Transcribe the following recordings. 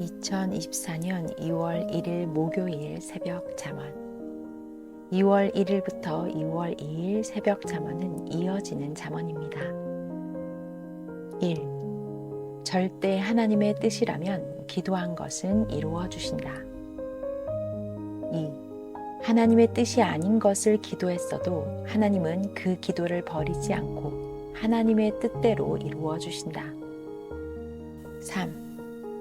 2024년 2월 1일 목요일 새벽 잠언. 2월 1일부터 2월 2일 새벽 잠언은 이어지는 잠언입니다. 1. 절대 하나님의 뜻이라면 기도한 것은 이루어 주신다. 2. 하나님의 뜻이 아닌 것을 기도했어도 하나님은 그 기도를 버리지 않고 하나님의 뜻대로 이루어 주신다. 3.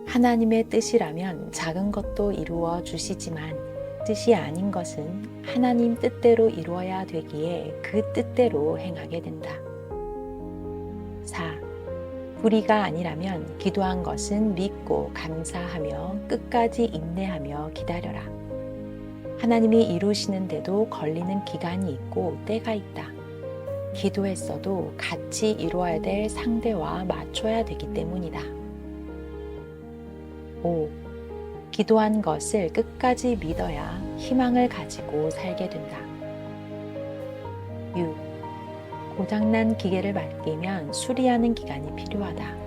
하나님의 뜻이라면 작은 것도 이루어 주시지만 뜻이 아닌 것은 하나님 뜻대로 이루어야 되기에 그 뜻대로 행하게 된다. 4. 불의가 아니라면 기도한 것은 믿고 감사하며 끝까지 인내하며 기다려라. 하나님이 이루시는데도 걸리는 기간이 있고 때가 있다. 기도했어도 같이 이루어야 될 상대와 맞춰야 되기 때문이다. 5. 기도한 것을 끝까지 믿어야 희망을 가지고 살게 된다. 6. 고장난 기계를 맡기면 수리하는 기간이 필요하다.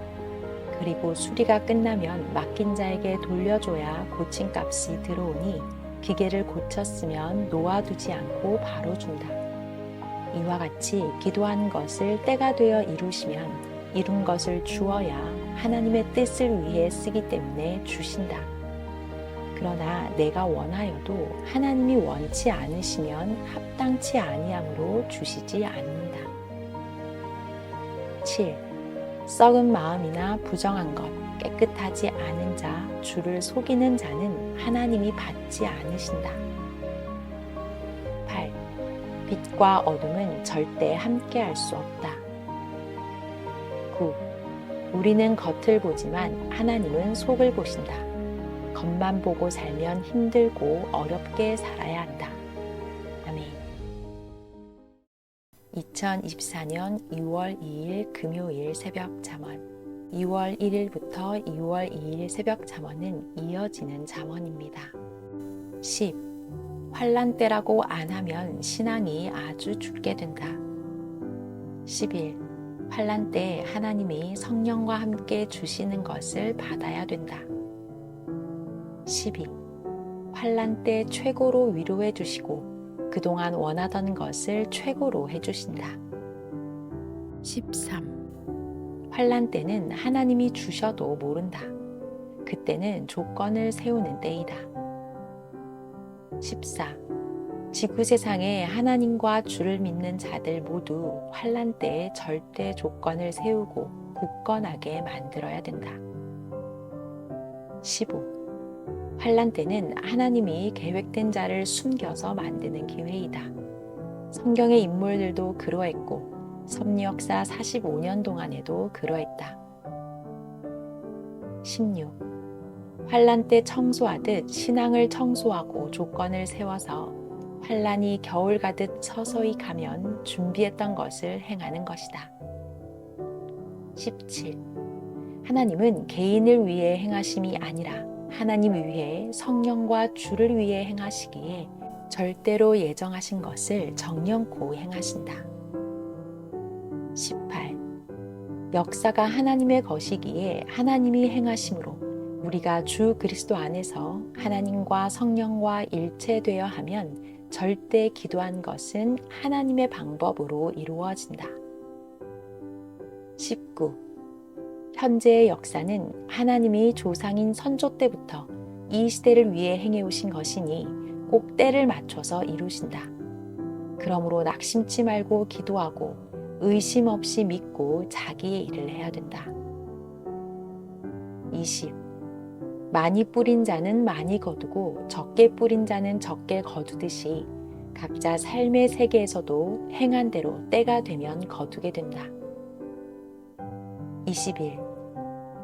그리고 수리가 끝나면 맡긴 자에게 돌려줘야 고침값이 들어오니 기계를 고쳤으면 놓아두지 않고 바로 준다. 이와 같이 기도한 것을 때가 되어 이루시면 이룬 것을 주어야 하나님의 뜻을 위해 쓰기 때문에 주신다. 그러나 내가 원하여도 하나님이 원치 않으시면 합당치 아니함으로 주시지 않는다. 7. 썩은 마음이나 부정한 것, 깨끗하지 않은 자, 주를 속이는 자는 하나님이 받지 않으신다. 8. 빛과 어둠은 절대 함께할 수 없다. 9. 우리는 겉을 보지만 하나님은 속을 보신다. 겉만 보고 살면 힘들고 어렵게 살아야 한다. 아멘. 2024년 2월 2일 금요일 새벽 잠언. 2월 1일부터 2월 2일 새벽 잠언은 이어지는 잠언입니다. 10. 환난 때라고 안 하면 신앙이 아주 죽게 된다. 11. 환난 때 하나님이 성령과 함께 주시는 것을 받아야 된다. 12. 환난 때 최고로 위로해 주시고 그동안 원하던 것을 최고로 해주신다. 13. 환난 때는 하나님이 주셔도 모른다. 그때는 조건을 세우는 때이다. 14. 지구 세상에 하나님과 주를 믿는 자들 모두 환난 때에 절대 조건을 세우고 굳건하게 만들어야 된다. 15. 환난 때는 하나님이 계획된 자를 숨겨서 만드는 기회이다. 성경의 인물들도 그러했고 섭리 역사 45년 동안에도 그러했다. 16. 환난 때 청소하듯 신앙을 청소하고 조건을 세워서 환난이 겨울 가듯 서서히 가면 준비했던 것을 행하는 것이다. 17. 하나님은 개인을 위해 행하심이 아니라 하나님 위해 성령과 주를 위해 행하시기에 절대로 예정하신 것을 정령코 행하신다. 18. 역사가 하나님의 것이기에 하나님이 행하심으로 우리가 주 그리스도 안에서 하나님과 성령과 일체되어 하면 절대 기도한 것은 하나님의 방법으로 이루어진다. 19. 현재의 역사는 하나님이 조상인 선조 때부터 이 시대를 위해 행해오신 것이니 꼭 때를 맞춰서 이루신다. 그러므로 낙심치 말고 기도하고 의심 없이 믿고 자기의 일을 해야 된다. 20. 많이 뿌린 자는 많이 거두고 적게 뿌린 자는 적게 거두듯이 각자 삶의 세계에서도 행한 대로 때가 되면 거두게 된다. 21.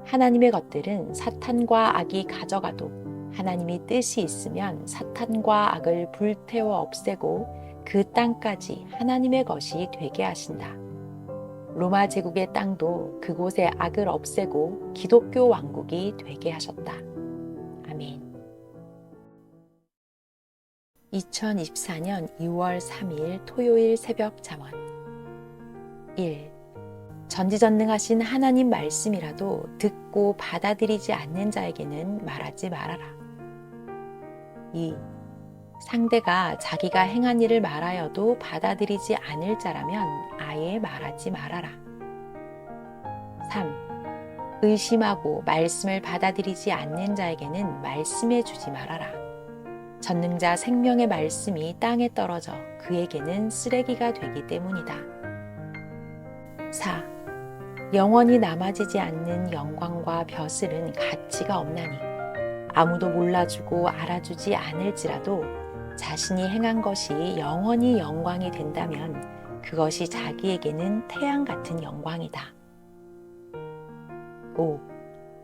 하나님의 것들은 사탄과 악이 가져가도 하나님이 뜻이 있으면 사탄과 악을 불태워 없애고 그 땅까지 하나님의 것이 되게 하신다. 로마 제국의 땅도 그곳의 악을 없애고 기독교 왕국이 되게 하셨다. 아멘. 2024년 2월 3일 토요일 새벽 잠언. 1. 전지전능하신 하나님 말씀이라도 듣고 받아들이지 않는 자에게는 말하지 말아라. 2. 상대가 자기가 행한 일을 말하여도 받아들이지 않을 자라면 아예 말하지 말아라. 3. 의심하고 말씀을 받아들이지 않는 자에게는 말씀해 주지 말아라. 전능자 생명의 말씀이 땅에 떨어져 그에게는 쓰레기가 되기 때문이다. 4. 영원히 남아지지 않는 영광과 벼슬은 가치가 없나니 아무도 몰라주고 알아주지 않을지라도 자신이 행한 것이 영원히 영광이 된다면 그것이 자기에게는 태양 같은 영광이다. 5.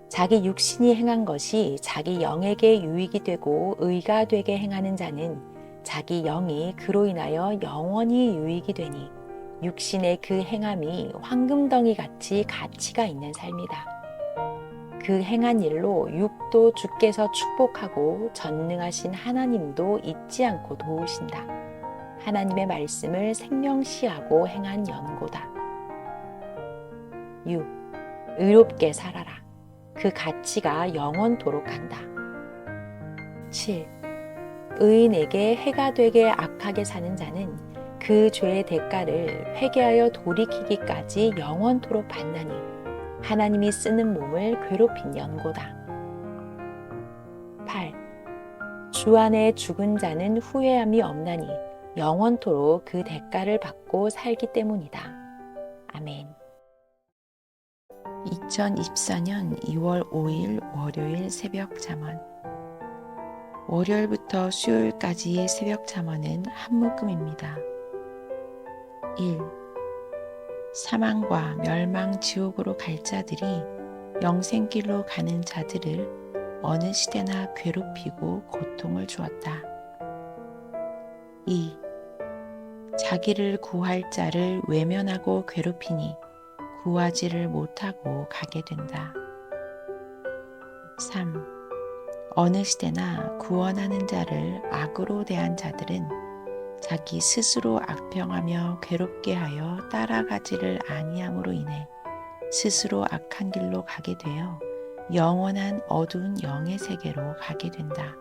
자기 육신이 행한 것이 자기 영에게 유익이 되고 의가 되게 행하는 자는 자기 영이 그로 인하여 영원히 유익이 되니 육신의 그 행함이 황금덩이 같이 가치가 있는 삶이다. 그 행한 일로 육도 주께서 축복하고 전능하신 하나님도 잊지 않고 도우신다. 하나님의 말씀을 생명시하고 행한 연고다. 6. 의롭게 살아라. 그 가치가 영원토록 한다. 7. 의인에게 해가 되게 악하게 사는 자는 그 죄의 대가를 회개하여 돌이키기까지 영원토록 받나니 하나님이 쓰는 몸을 괴롭힌 연고다. 8. 주 안에 죽은 자는 후회함이 없나니 영원토록 그 대가를 받고 살기 때문이다. 아멘. 2024년 2월 5일 월요일 새벽 잠언. 월요일부터 수요일까지의 새벽 잠언은 한 묶음입니다. 1. 사망과 멸망 지옥으로 갈 자들이 영생길로 가는 자들을 어느 시대나 괴롭히고 고통을 주었다. 2. 자기를 구할 자를 외면하고 괴롭히니 구하지를 못하고 가게 된다. 3. 어느 시대나 구원하는 자를 악으로 대한 자들은 자기 스스로 악평하며 괴롭게 하여 따라가지를 아니함으로 인해 스스로 악한 길로 가게 되어 영원한 어두운 영의 세계로 가게 된다.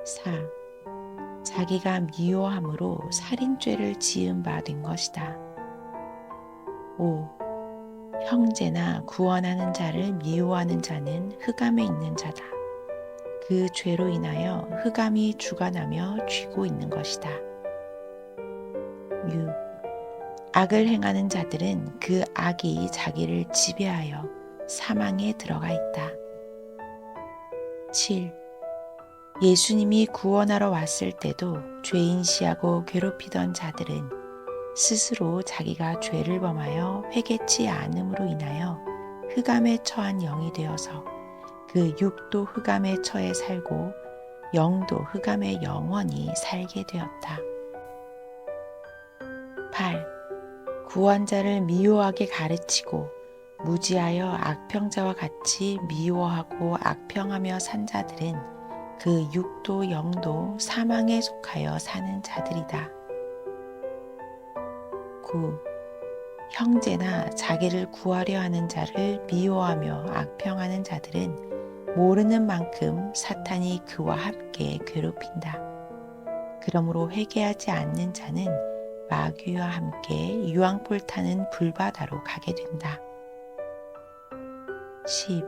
4. 자기가 미워함으로 살인죄를 지은 바 된 것이다. 5. 형제나 구원하는 자를 미워하는 자는 흑암에 있는 자다. 그 죄로 인하여 흑암이 주관하며 쥐고 있는 것이다. 6. 악을 행하는 자들은 그 악이 자기를 지배하여 사망에 들어가 있다. 7. 예수님이 구원하러 왔을 때도 죄인시하고 괴롭히던 자들은 스스로 자기가 죄를 범하여 회개치 않음으로 인하여 흑암에 처한 영이 되어서 그 육도 흑암에 처해 살고 영도 흑암에 영원히 살게 되었다. 8. 구원자를 미워하게 가르치고 무지하여 악평자와 같이 미워하고 악평하며 산 자들은 그 육도 영도 사망에 속하여 사는 자들이다. 9. 형제나 자기를 구하려 하는 자를 미워하며 악평하는 자들은 모르는 만큼 사탄이 그와 함께 괴롭힌다. 그러므로 회개하지 않는 자는 마귀와 함께 유황불 타는 불바다로 가게 된다. 10.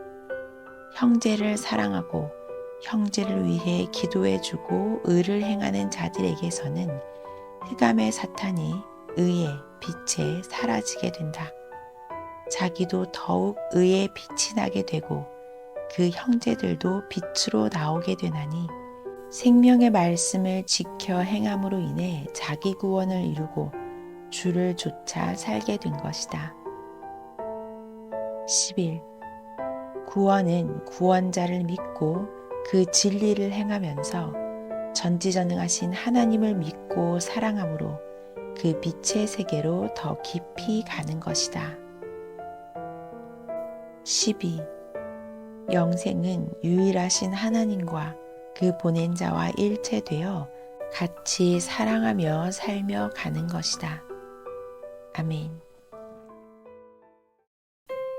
형제를 사랑하고 형제를 위해 기도해주고 의를 행하는 자들에게서는 흑암의 사탄이 의의 빛에 사라지게 된다. 자기도 더욱 의의 빛이 나게 되고 그 형제들도 빛으로 나오게 되나니 생명의 말씀을 지켜 행함으로 인해 자기 구원을 이루고 주를 쫓아 살게 된 것이다. 11. 구원은 구원자를 믿고 그 진리를 행하면서 전지전능하신 하나님을 믿고 사랑함으로 그 빛의 세계로 더 깊이 가는 것이다. 12. 영생은 유일하신 하나님과 그 보낸 자와 일체되어 같이 사랑하며 살며 가는 것이다. 아멘.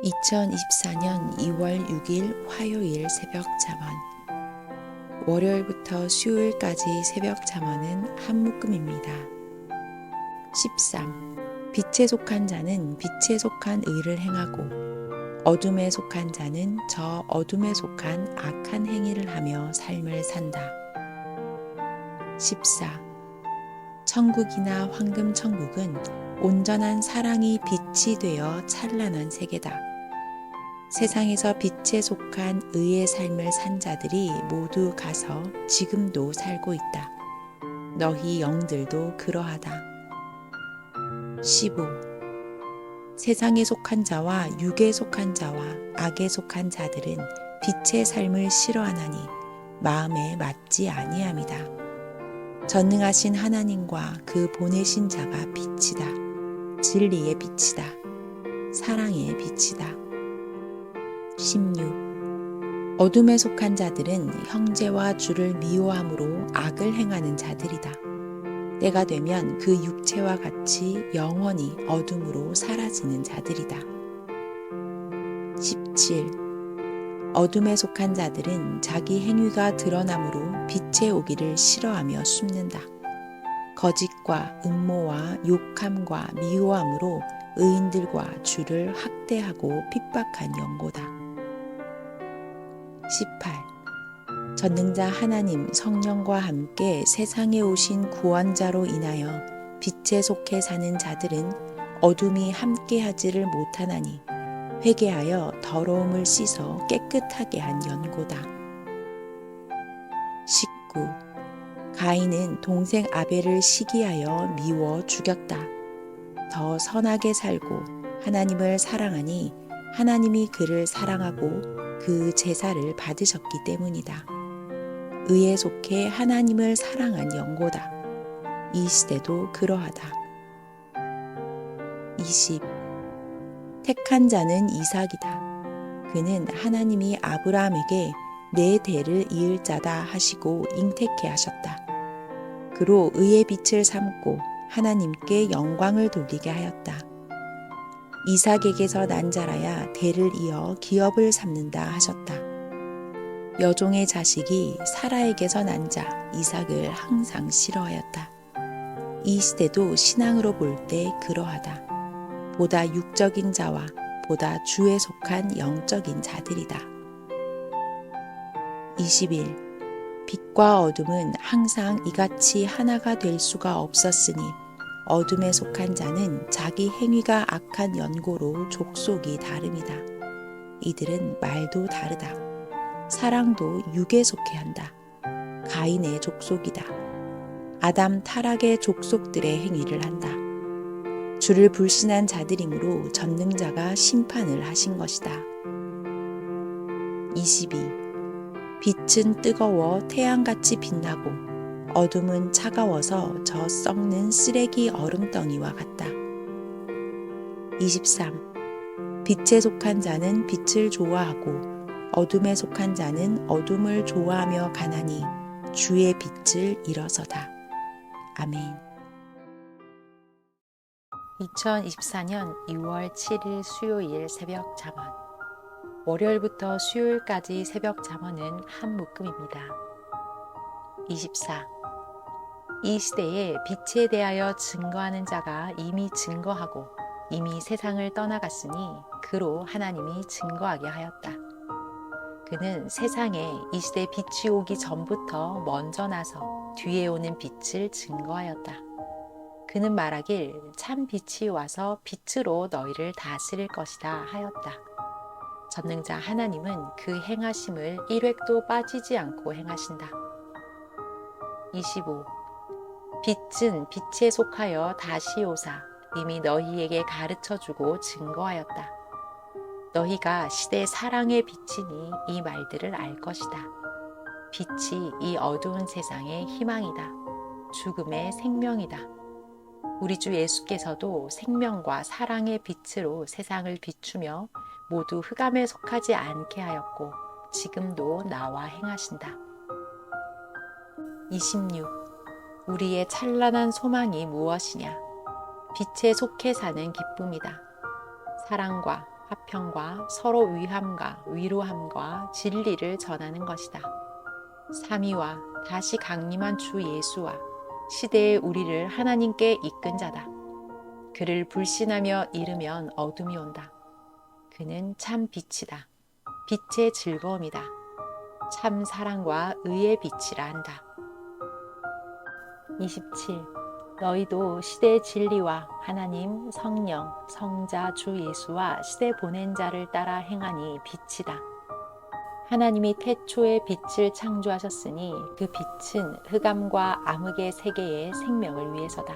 2024년 2월 6일 화요일 새벽 잠언. 월요일부터 수요일까지 새벽 잠언은 한 묶음입니다. 13. 빛에 속한 자는 빛에 속한 의를 행하고 어둠에 속한 자는 저 어둠에 속한 악한 행위를 하며 삶을 산다. 14. 천국이나 황금 천국은 온전한 사랑이 빛이 되어 찬란한 세계다. 세상에서 빛에 속한 의의 삶을 산 자들이 모두 가서 지금도 살고 있다. 너희 영들도 그러하다. 15. 세상에 속한 자와 육에 속한 자와 악에 속한 자들은 빛의 삶을 싫어하나니 마음에 맞지 아니함이다. 전능하신 하나님과 그 보내신 자가 빛이다. 진리의 빛이다. 사랑의 빛이다. 16. 어둠에 속한 자들은 형제와 주를 미워함으로 악을 행하는 자들이다. 때가 되면 그 육체와 같이 영원히 어둠으로 사라지는 자들이다. 17. 어둠에 속한 자들은 자기 행위가 드러남으로 빛에 오기를 싫어하며 숨는다. 거짓과 음모와 욕함과 미워함으로 의인들과 주를 학대하고 핍박한 연고다. 18. 전능자 하나님 성령과 함께 세상에 오신 구원자로 인하여 빛에 속해 사는 자들은 어둠이 함께하지를 못하나니 회개하여 더러움을 씻어 깨끗하게 한 연고다. 19. 가인은 동생 아벨을 시기하여 미워 죽였다. 더 선하게 살고 하나님을 사랑하니 하나님이 그를 사랑하고 그 제사를 받으셨기 때문이다. 의에 속해 하나님을 사랑한 연고다. 이 시대도 그러하다. 20. 택한 자는 이삭이다. 그는 하나님이 아브라함에게 내 대를 이을 자다 하시고 잉태케 하셨다. 그로 의의 빛을 삼고 하나님께 영광을 돌리게 하였다. 이삭에게서 난 자라야 대를 이어 기업을 삼는다 하셨다. 여종의 자식이 사라에게서 난 자 이삭을 항상 싫어하였다. 이 시대도 신앙으로 볼 때 그러하다. 보다 육적인 자와 보다 주에 속한 영적인 자들이다. 21. 빛과 어둠은 항상 이같이 하나가 될 수가 없었으니 어둠에 속한 자는 자기 행위가 악한 연고로 족속이 다름이다. 이들은 말도 다르다. 사랑도 육에 속해 한다. 가인의 족속이다. 아담 타락의 족속들의 행위를 한다. 주를 불신한 자들이므로 전능자가 심판을 하신 것이다. 22. 빛은 뜨거워 태양같이 빛나고 어둠은 차가워서 저 썩는 쓰레기 얼음덩이와 같다. 23. 빛에 속한 자는 빛을 좋아하고 어둠에 속한 자는 어둠을 좋아하며 가나니 주의 빛을 일어서다. 아멘. 2024년 2월 7일 수요일 새벽 잠언. 월요일부터 수요일까지 새벽 잠언은 한 묶음입니다. 24. 이 시대에 빛에 대하여 증거하는 자가 이미 증거하고 이미 세상을 떠나갔으니 그로 하나님이 증거하게 하였다. 그는 세상에 이 시대 빛이 오기 전부터 먼저 나서 뒤에 오는 빛을 증거하였다. 그는 말하길 참 빛이 와서 빛으로 너희를 다스릴 것이다 하였다. 전능자 하나님은 그 행하심을 1획도 빠지지 않고 행하신다. 25. 빛은 빛에 속하여 다시 오사 이미 너희에게 가르쳐주고 증거하였다. 너희가 시대 사랑의 빛이니 이 말들을 알 것이다. 빛이 이 어두운 세상의 희망이다. 죽음의 생명이다. 우리 주 예수께서도 생명과 사랑의 빛으로 세상을 비추며 모두 흑암에 속하지 않게 하였고 지금도 나와 행하신다. 26. 우리의 찬란한 소망이 무엇이냐? 빛에 속해 사는 기쁨이다. 사랑과 화평과 서로 위함과 위로함과 진리를 전하는 것이다. 삼위와 다시 강림한 주 예수와 시대의 우리를 하나님께 이끈 자다. 그를 불신하며 잃으면 어둠이 온다. 그는 참 빛이다. 빛의 즐거움이다. 참 사랑과 의의 빛이라 한다. 27. 너희도 시대의 진리와 하나님, 성령, 성자, 주 예수와 시대 보낸 자를 따라 행하니 빛이다. 하나님이 태초에 빛을 창조하셨으니 그 빛은 흑암과 암흑의 세계의 생명을 위해서다.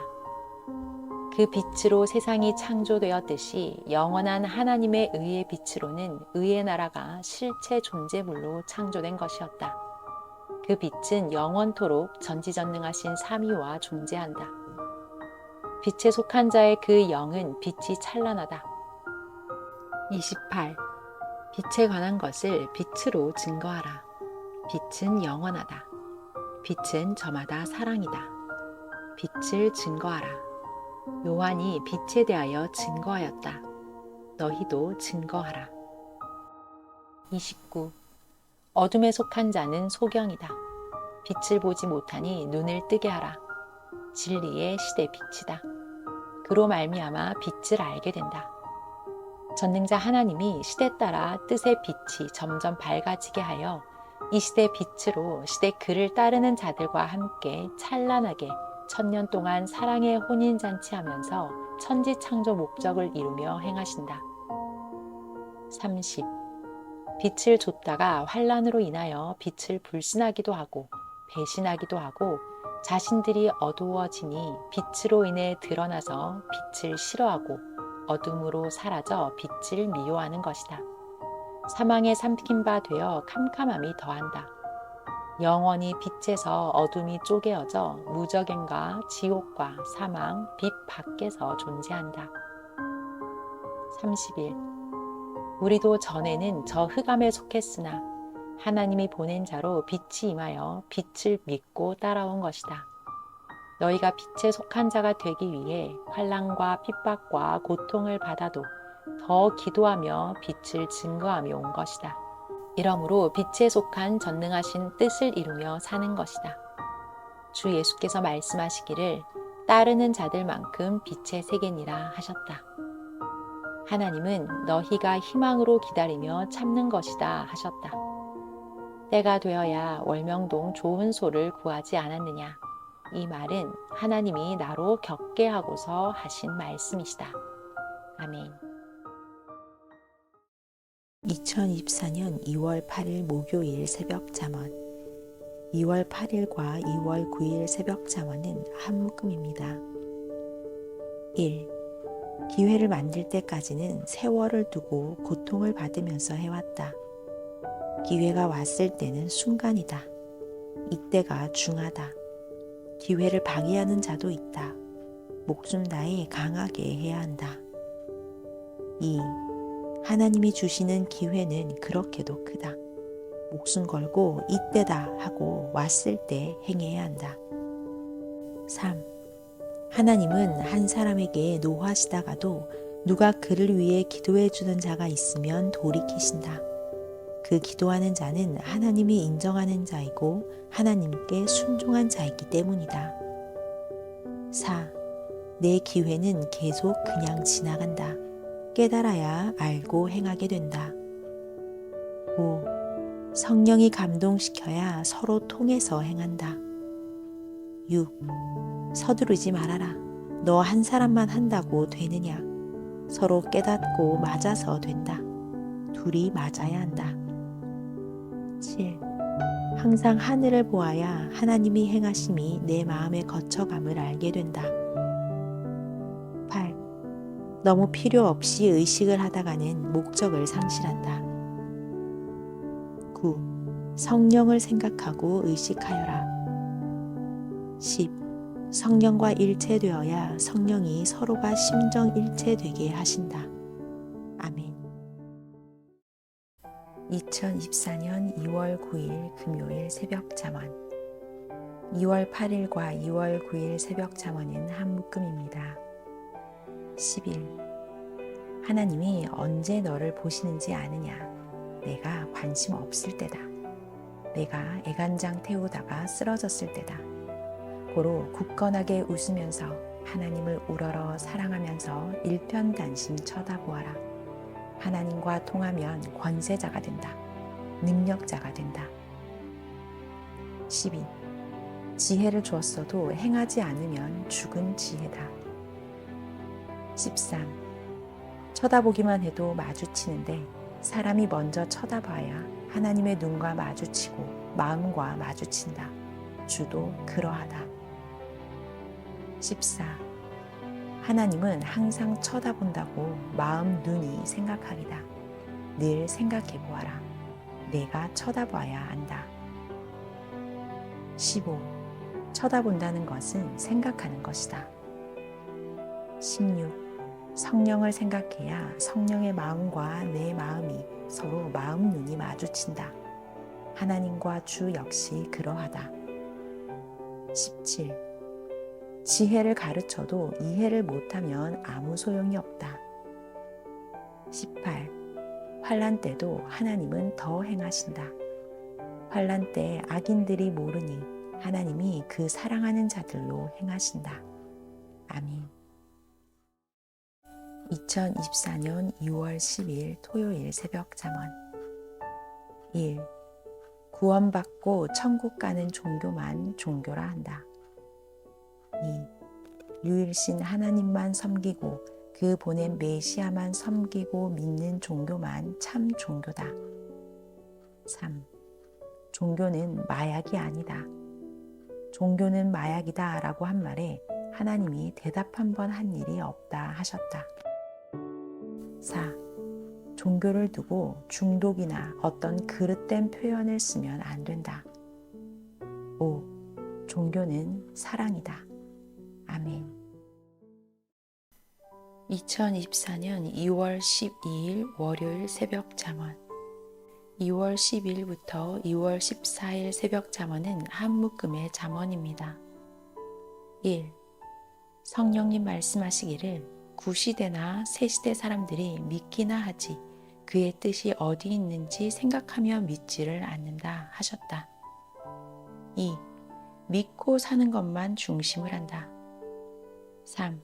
그 빛으로 세상이 창조되었듯이 영원한 하나님의 의의 빛으로는 의의 나라가 실체 존재물로 창조된 것이었다. 그 빛은 영원토록 전지전능하신 삼위와 존재한다. 빛에 속한 자의 그 영은 빛이 찬란하다. 28. 빛에 관한 것을 빛으로 증거하라. 빛은 영원하다. 빛은 저마다 사랑이다. 빛을 증거하라. 요한이 빛에 대하여 증거하였다. 너희도 증거하라. 29. 어둠에 속한 자는 소경이다. 빛을 보지 못하니 눈을 뜨게 하라. 진리의 시대 빛이다. 그로 말미암아 빛을 알게 된다. 전능자 하나님이 시대 따라 뜻의 빛이 점점 밝아지게 하여 이 시대 빛으로 시대 그를 따르는 자들과 함께 찬란하게 천년 동안 사랑의 혼인잔치하면서 천지창조 목적을 이루며 행하신다. 30. 빛을 좇다가 환난으로 인하여 빛을 불신하기도 하고 배신하기도 하고 자신들이 어두워지니 빛으로 인해 드러나서 빛을 싫어하고 어둠으로 사라져 빛을 미워하는 것이다. 사망에 삼킨 바 되어 캄캄함이 더한다. 영원히 빛에서 어둠이 쪼개어져 무저갱과 지옥과 사망, 빛 밖에서 존재한다. 31. 우리도 전에는 저 흑암에 속했으나 하나님이 보낸 자로 빛이 임하여 빛을 믿고 따라온 것이다. 너희가 빛에 속한 자가 되기 위해 환난과 핍박과 고통을 받아도 더 기도하며 빛을 증거하며 온 것이다. 이러므로 빛에 속한 전능하신 뜻을 이루며 사는 것이다. 주 예수께서 말씀하시기를 따르는 자들만큼 빛의 세계니라 하셨다. 하나님은 너희가 희망으로 기다리며 참는 것이다 하셨다. 때가 되어야 월명동 좋은 소를 구하지 않았느냐. 이 말은 하나님이 나로 겪게 하고서 하신 말씀이시다. 아멘. 2024년 2월 8일 목요일 새벽 잠언. 2월 8일과 2월 9일 새벽 잠언은 한 묶음입니다. 1. 기회를 만들 때까지는 세월을 두고 고통을 받으면서 해왔다. 기회가 왔을 때는 순간이다. 이때가 중하다. 기회를 방해하는 자도 있다. 목숨 다해 강하게 해야 한다. 2. 하나님이 주시는 기회는 그렇게도 크다. 목숨 걸고 이때다 하고 왔을 때 행해야 한다. 3. 하나님은 한 사람에게 노하시다가도 누가 그를 위해 기도해 주는 자가 있으면 돌이키신다. 그 기도하는 자는 하나님이 인정하는 자이고 하나님께 순종한 자이기 때문이다. 4. 내 기회는 계속 그냥 지나간다. 깨달아야 알고 행하게 된다. 5. 성령이 감동시켜야 서로 통해서 행한다. 6. 서두르지 말아라. 너 한 사람만 한다고 되느냐. 서로 깨닫고 맞아서 된다. 둘이 맞아야 한다. 7. 항상 하늘을 보아야 하나님이 행하심이 내 마음에 거쳐감을 알게 된다. 8. 너무 필요 없이 의식을 하다가는 목적을 상실한다. 9. 성령을 생각하고 의식하여라. 10. 성령과 일체되어야 성령이 서로가 심정일체되게 하신다. 아멘. 2024년 2월 9일 금요일 새벽 잠언. 2월 8일과 2월 9일 새벽 잠언은 한 묶음입니다. 10일. 하나님이 언제 너를 보시는지 아느냐? 내가 관심 없을 때다. 내가 애간장 태우다가 쓰러졌을 때다. 고로 굳건하게 웃으면서 하나님을 우러러 사랑하면서 일편단심 쳐다보아라. 하나님과 통하면 권세자가 된다. 능력자가 된다. 12. 지혜를 주었어도 행하지 않으면 죽은 지혜다. 13. 쳐다보기만 해도 마주치는데 사람이 먼저 쳐다봐야 하나님의 눈과 마주치고 마음과 마주친다. 주도 그러하다. 14. 하나님은 항상 쳐다본다고 마음 눈이 생각하기다. 늘 생각해 보아라. 내가 쳐다봐야 안다. 15. 쳐다본다는 것은 생각하는 것이다. 16. 성령을 생각해야 성령의 마음과 내 마음이 서로 마음 눈이 마주친다. 하나님과 주 역시 그러하다. 17. 지혜를 가르쳐도 이해를 못하면 아무 소용이 없다. 18. 환난 때도 하나님은 더 행하신다. 환난 때 악인들이 모르니 하나님이 그 사랑하는 자들로 행하신다. 아멘. 2024년 2월 10일 토요일 새벽 잠언 1. 구원받고 천국 가는 종교만 종교라 한다. 2. 유일신 하나님만 섬기고 그 보낸 메시아만 섬기고 믿는 종교만 참 종교다. 3. 종교는 마약이 아니다. 종교는 마약이다 라고 한 말에 하나님이 대답 한 번 한 일이 없다 하셨다. 4. 종교를 두고 중독이나 어떤 그릇된 표현을 쓰면 안 된다. 5. 종교는 사랑이다. 아멘. 2024년 2월 12일 월요일 새벽 잠언 2월 10일부터 2월 14일 새벽 잠언은 한 묶음의 잠언입니다. 1. 성령님 말씀하시기를 구시대나 새시대 사람들이 믿기나 하지 그의 뜻이 어디 있는지 생각하며 믿지를 않는다 하셨다. 2. 믿고 사는 것만 중심을 한다. 3.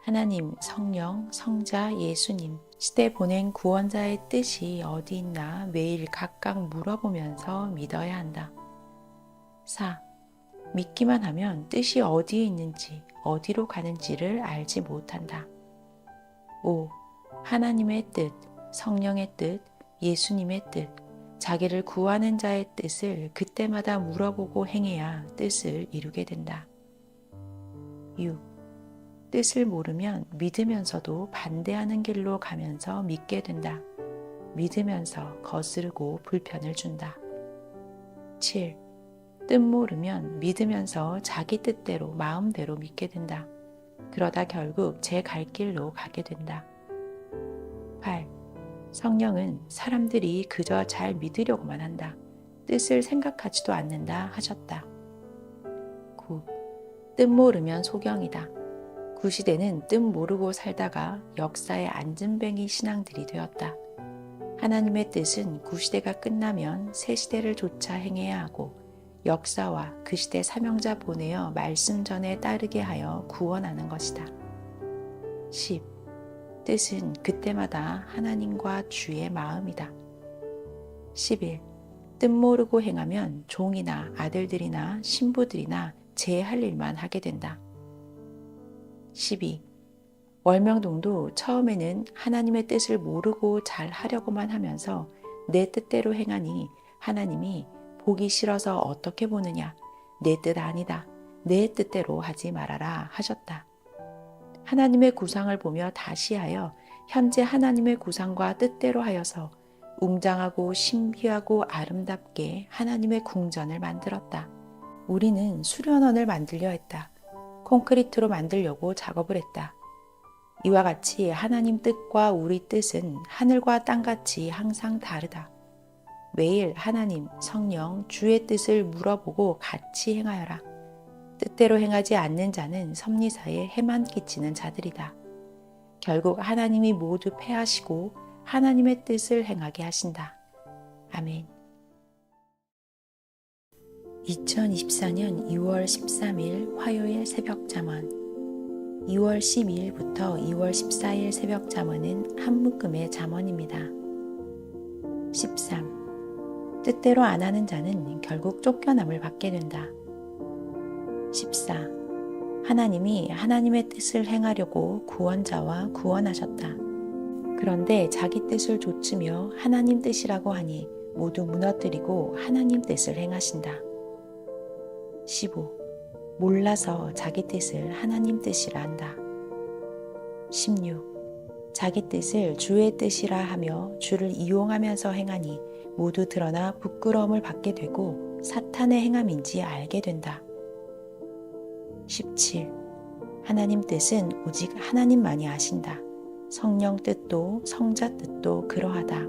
하나님, 성령, 성자, 예수님, 시대 보낸 구원자의 뜻이 어디 있나 매일 각각 물어보면서 믿어야 한다. 4. 믿기만 하면 뜻이 어디에 있는지, 어디로 가는지를 알지 못한다. 5. 하나님의 뜻, 성령의 뜻, 예수님의 뜻, 자기를 구하는 자의 뜻을 그때마다 물어보고 행해야 뜻을 이루게 된다. 6. 뜻을 모르면 믿으면서도 반대하는 길로 가면서 믿게 된다. 믿으면서 거스르고 불편을 준다. 7. 뜻 모르면 믿으면서 자기 뜻대로 마음대로 믿게 된다. 그러다 결국 제 갈 길로 가게 된다. 8. 성령은 사람들이 그저 잘 믿으려고만 한다. 뜻을 생각하지도 않는다 하셨다. 9. 뜻 모르면 소경이다. 구시대는 뜻 모르고 살다가 역사의 안진뱅이 신앙들이 되었다. 하나님의 뜻은 구시대가 끝나면 새시대를 조차 행해야 하고 역사와 그 시대 사명자 보내어 말씀 전에 따르게 하여 구원하는 것이다. 10. 뜻은 그때마다 하나님과 주의 마음이다. 11. 뜻 모르고 행하면 종이나 아들들이나 신부들이나 제 할 일만 하게 된다. 12. 월명동도 처음에는 하나님의 뜻을 모르고 잘 하려고만 하면서 내 뜻대로 행하니 하나님이 보기 싫어서 어떻게 보느냐, 내 뜻 아니다, 내 뜻대로 하지 말아라 하셨다. 하나님의 구상을 보며 다시 하여 현재 하나님의 구상과 뜻대로 하여서 웅장하고 신비하고 아름답게 하나님의 궁전을 만들었다. 우리는 수련원을 만들려 했다. 콘크리트로 만들려고 작업을 했다. 이와 같이 하나님 뜻과 우리 뜻은 하늘과 땅같이 항상 다르다. 매일 하나님, 성령, 주의 뜻을 물어보고 같이 행하여라. 뜻대로 행하지 않는 자는 섭리사에 해만 끼치는 자들이다. 결국 하나님이 모두 패하시고 하나님의 뜻을 행하게 하신다. 아멘. 2024년 2월 13일 화요일 새벽 잠언. 2월 12일부터 2월 14일 새벽 잠언은 한 묶음의 잠언입니다. 13. 뜻대로 안 하는 자는 결국 쫓겨남을 받게 된다. 14. 하나님이 하나님의 뜻을 행하려고 구원자와 구원하셨다. 그런데 자기 뜻을 좇으며 하나님 뜻이라고 하니 모두 무너뜨리고 하나님 뜻을 행하신다. 15. 몰라서 자기 뜻을 하나님 뜻이라 한다. 16. 자기 뜻을 주의 뜻이라 하며 주를 이용하면서 행하니 모두 드러나 부끄러움을 받게 되고 사탄의 행함인지 알게 된다. 17. 하나님 뜻은 오직 하나님만이 아신다. 성령 뜻도 성자 뜻도 그러하다.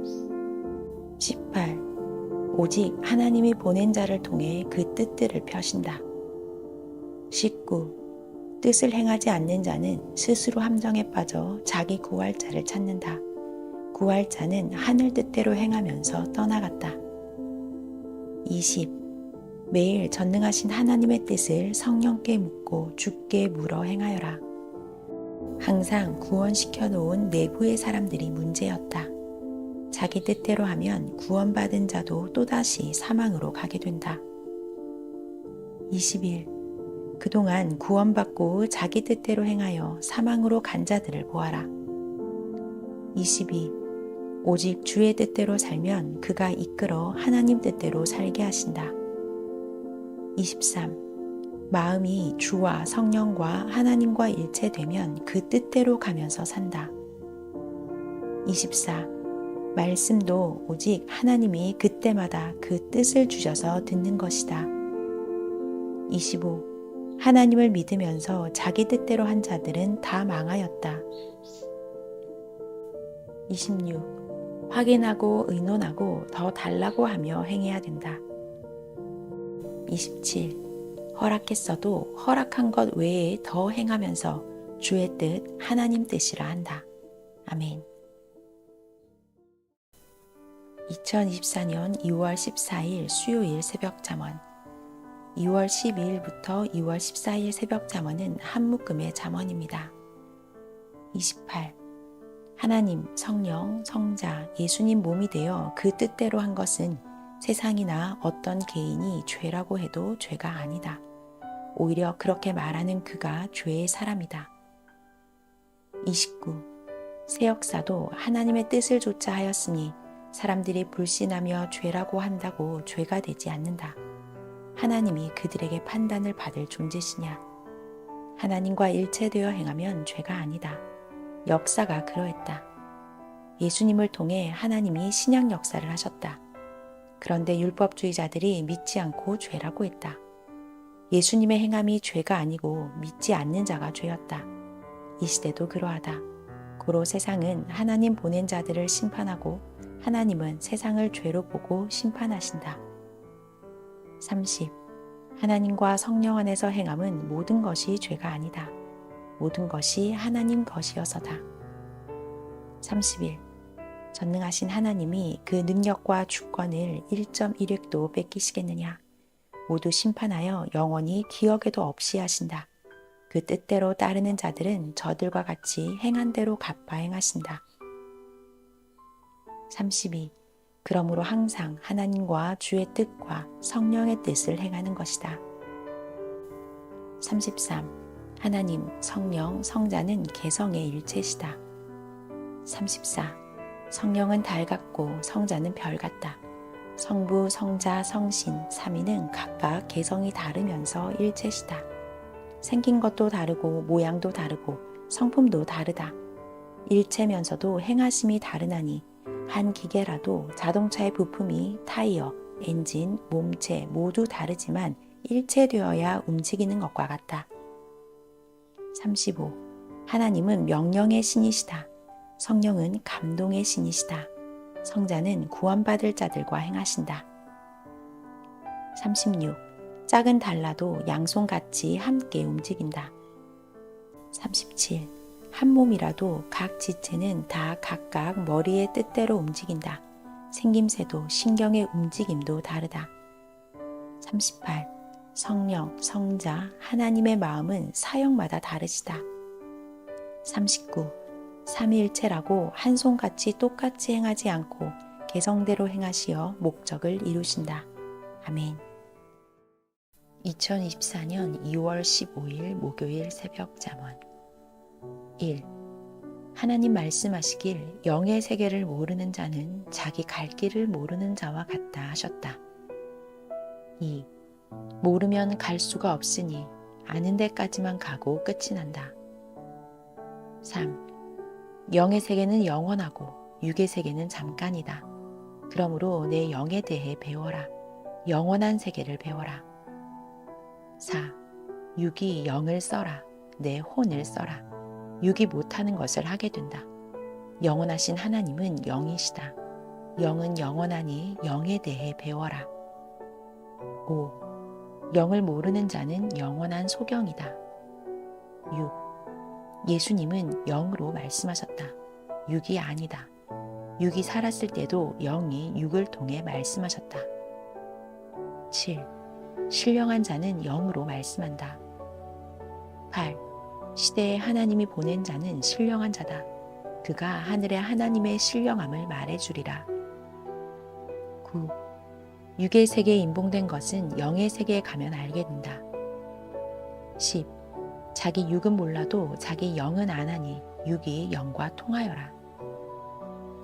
18. 오직 하나님이 보낸 자를 통해 그 뜻들을 펴신다. 19. 뜻을 행하지 않는 자는 스스로 함정에 빠져 자기 구할자를 찾는다. 구할자는 하늘 뜻대로 행하면서 떠나갔다. 20. 매일 전능하신 하나님의 뜻을 성령께 묻고 주께 물어 행하여라. 항상 구원시켜 놓은 내부의 사람들이 문제였다. 자기 뜻대로 하면 구원받은 자도 또다시 사망으로 가게 된다. 21. 그동안 구원받고 자기 뜻대로 행하여 사망으로 간 자들을 보아라. 22. 오직 주의 뜻대로 살면 그가 이끌어 하나님 뜻대로 살게 하신다. 23. 마음이 주와 성령과 하나님과 일체되면 그 뜻대로 가면서 산다. 24. 말씀도 오직 하나님이 그때마다 그 뜻을 주셔서 듣는 것이다. 25. 하나님을 믿으면서 자기 뜻대로 한 자들은 다 망하였다. 26. 확인하고 의논하고 더 달라고 하며 행해야 된다. 27. 허락했어도 허락한 것 외에 더 행하면서 주의 뜻, 하나님 뜻이라 한다. 아멘. 2024년 2월 14일 수요일 새벽 잠언. 2월 12일부터 2월 14일 새벽 잠언은 한 묶음의 잠언입니다. 28. 하나님, 성령, 성자, 예수님 몸이 되어 그 뜻대로 한 것은 세상이나 어떤 개인이 죄라고 해도 죄가 아니다. 오히려 그렇게 말하는 그가 죄의 사람이다. 29. 새 역사도 하나님의 뜻을 조차 하였으니 사람들이 불신하며 죄라고 한다고 죄가 되지 않는다. 하나님이 그들에게 판단을 받을 존재시냐? 하나님과 일체되어 행하면 죄가 아니다. 역사가 그러했다. 예수님을 통해 하나님이 신약 역사를 하셨다. 그런데 율법주의자들이 믿지 않고 죄라고 했다. 예수님의 행함이 죄가 아니고 믿지 않는 자가 죄였다. 이 시대도 그러하다. 고로 세상은 하나님 보낸 자들을 심판하고 하나님은 세상을 죄로 보고 심판하신다. 30. 하나님과 성령 안에서 행함은 모든 것이 죄가 아니다. 모든 것이 하나님 것이어서다. 31. 전능하신 하나님이 그 능력과 주권을 1.1획도 뺏기시겠느냐? 모두 심판하여 영원히 기억에도 없이 하신다. 그 뜻대로 따르는 자들은 저들과 같이 행한 대로 갚아 행하신다. 32. 그러므로 항상 하나님과 주의 뜻과 성령의 뜻을 행하는 것이다. 33. 하나님, 성령, 성자는 개성의 일체시다. 34. 성령은 달 같고 성자는 별 같다. 성부, 성자, 성신, 삼위는 각각 개성이 다르면서 일체시다. 생긴 것도 다르고 모양도 다르고 성품도 다르다. 일체면서도 행하심이 다르나니 한 기계라도 자동차의 부품이 타이어, 엔진, 몸체 모두 다르지만 일체되어야 움직이는 것과 같다. 35. 하나님은 명령의 신이시다. 성령은 감동의 신이시다. 성자는 구원받을 자들과 행하신다. 36. 작은 달라도 양손같이 함께 움직인다. 37. 한 몸이라도 각 지체는 다 각각 머리의 뜻대로 움직인다. 생김새도 신경의 움직임도 다르다. 38. 성령, 성자, 하나님의 마음은 사역마다 다르시다. 39. 삼위일체라고 한 손같이 똑같이 행하지 않고 개성대로 행하시어 목적을 이루신다. 아멘. 2024년 2월 15일 목요일 새벽 잠언 1. 하나님 말씀하시길 영의 세계를 모르는 자는 자기 갈 길을 모르는 자와 같다 하셨다. 2. 모르면 갈 수가 없으니 아는 데까지만 가고 끝이 난다. 3. 영의 세계는 영원하고 육의 세계는 잠깐이다. 그러므로 내 영에 대해 배워라. 영원한 세계를 배워라. 4. 육이 영을 써라. 내 혼을 써라. 육이 못하는 것을 하게 된다. 영원하신 하나님은 영이시다. 영은 영원하니 영에 대해 배워라. 5. 영을 모르는 자는 영원한 소경이다. 6. 예수님은 영으로 말씀하셨다. 육이 아니다. 육이 살았을 때도 영이 육을 통해 말씀하셨다. 7. 신령한 자는 영으로 말씀한다. 8. 시대에 하나님이 보낸 자는 신령한 자다. 그가 하늘의 하나님의 신령함을 말해주리라. 9. 육의 세계에 인봉된 것은 영의 세계에 가면 알게 된다. 10. 자기 육은 몰라도 자기 영은 아나니 육이 영과 통하여라.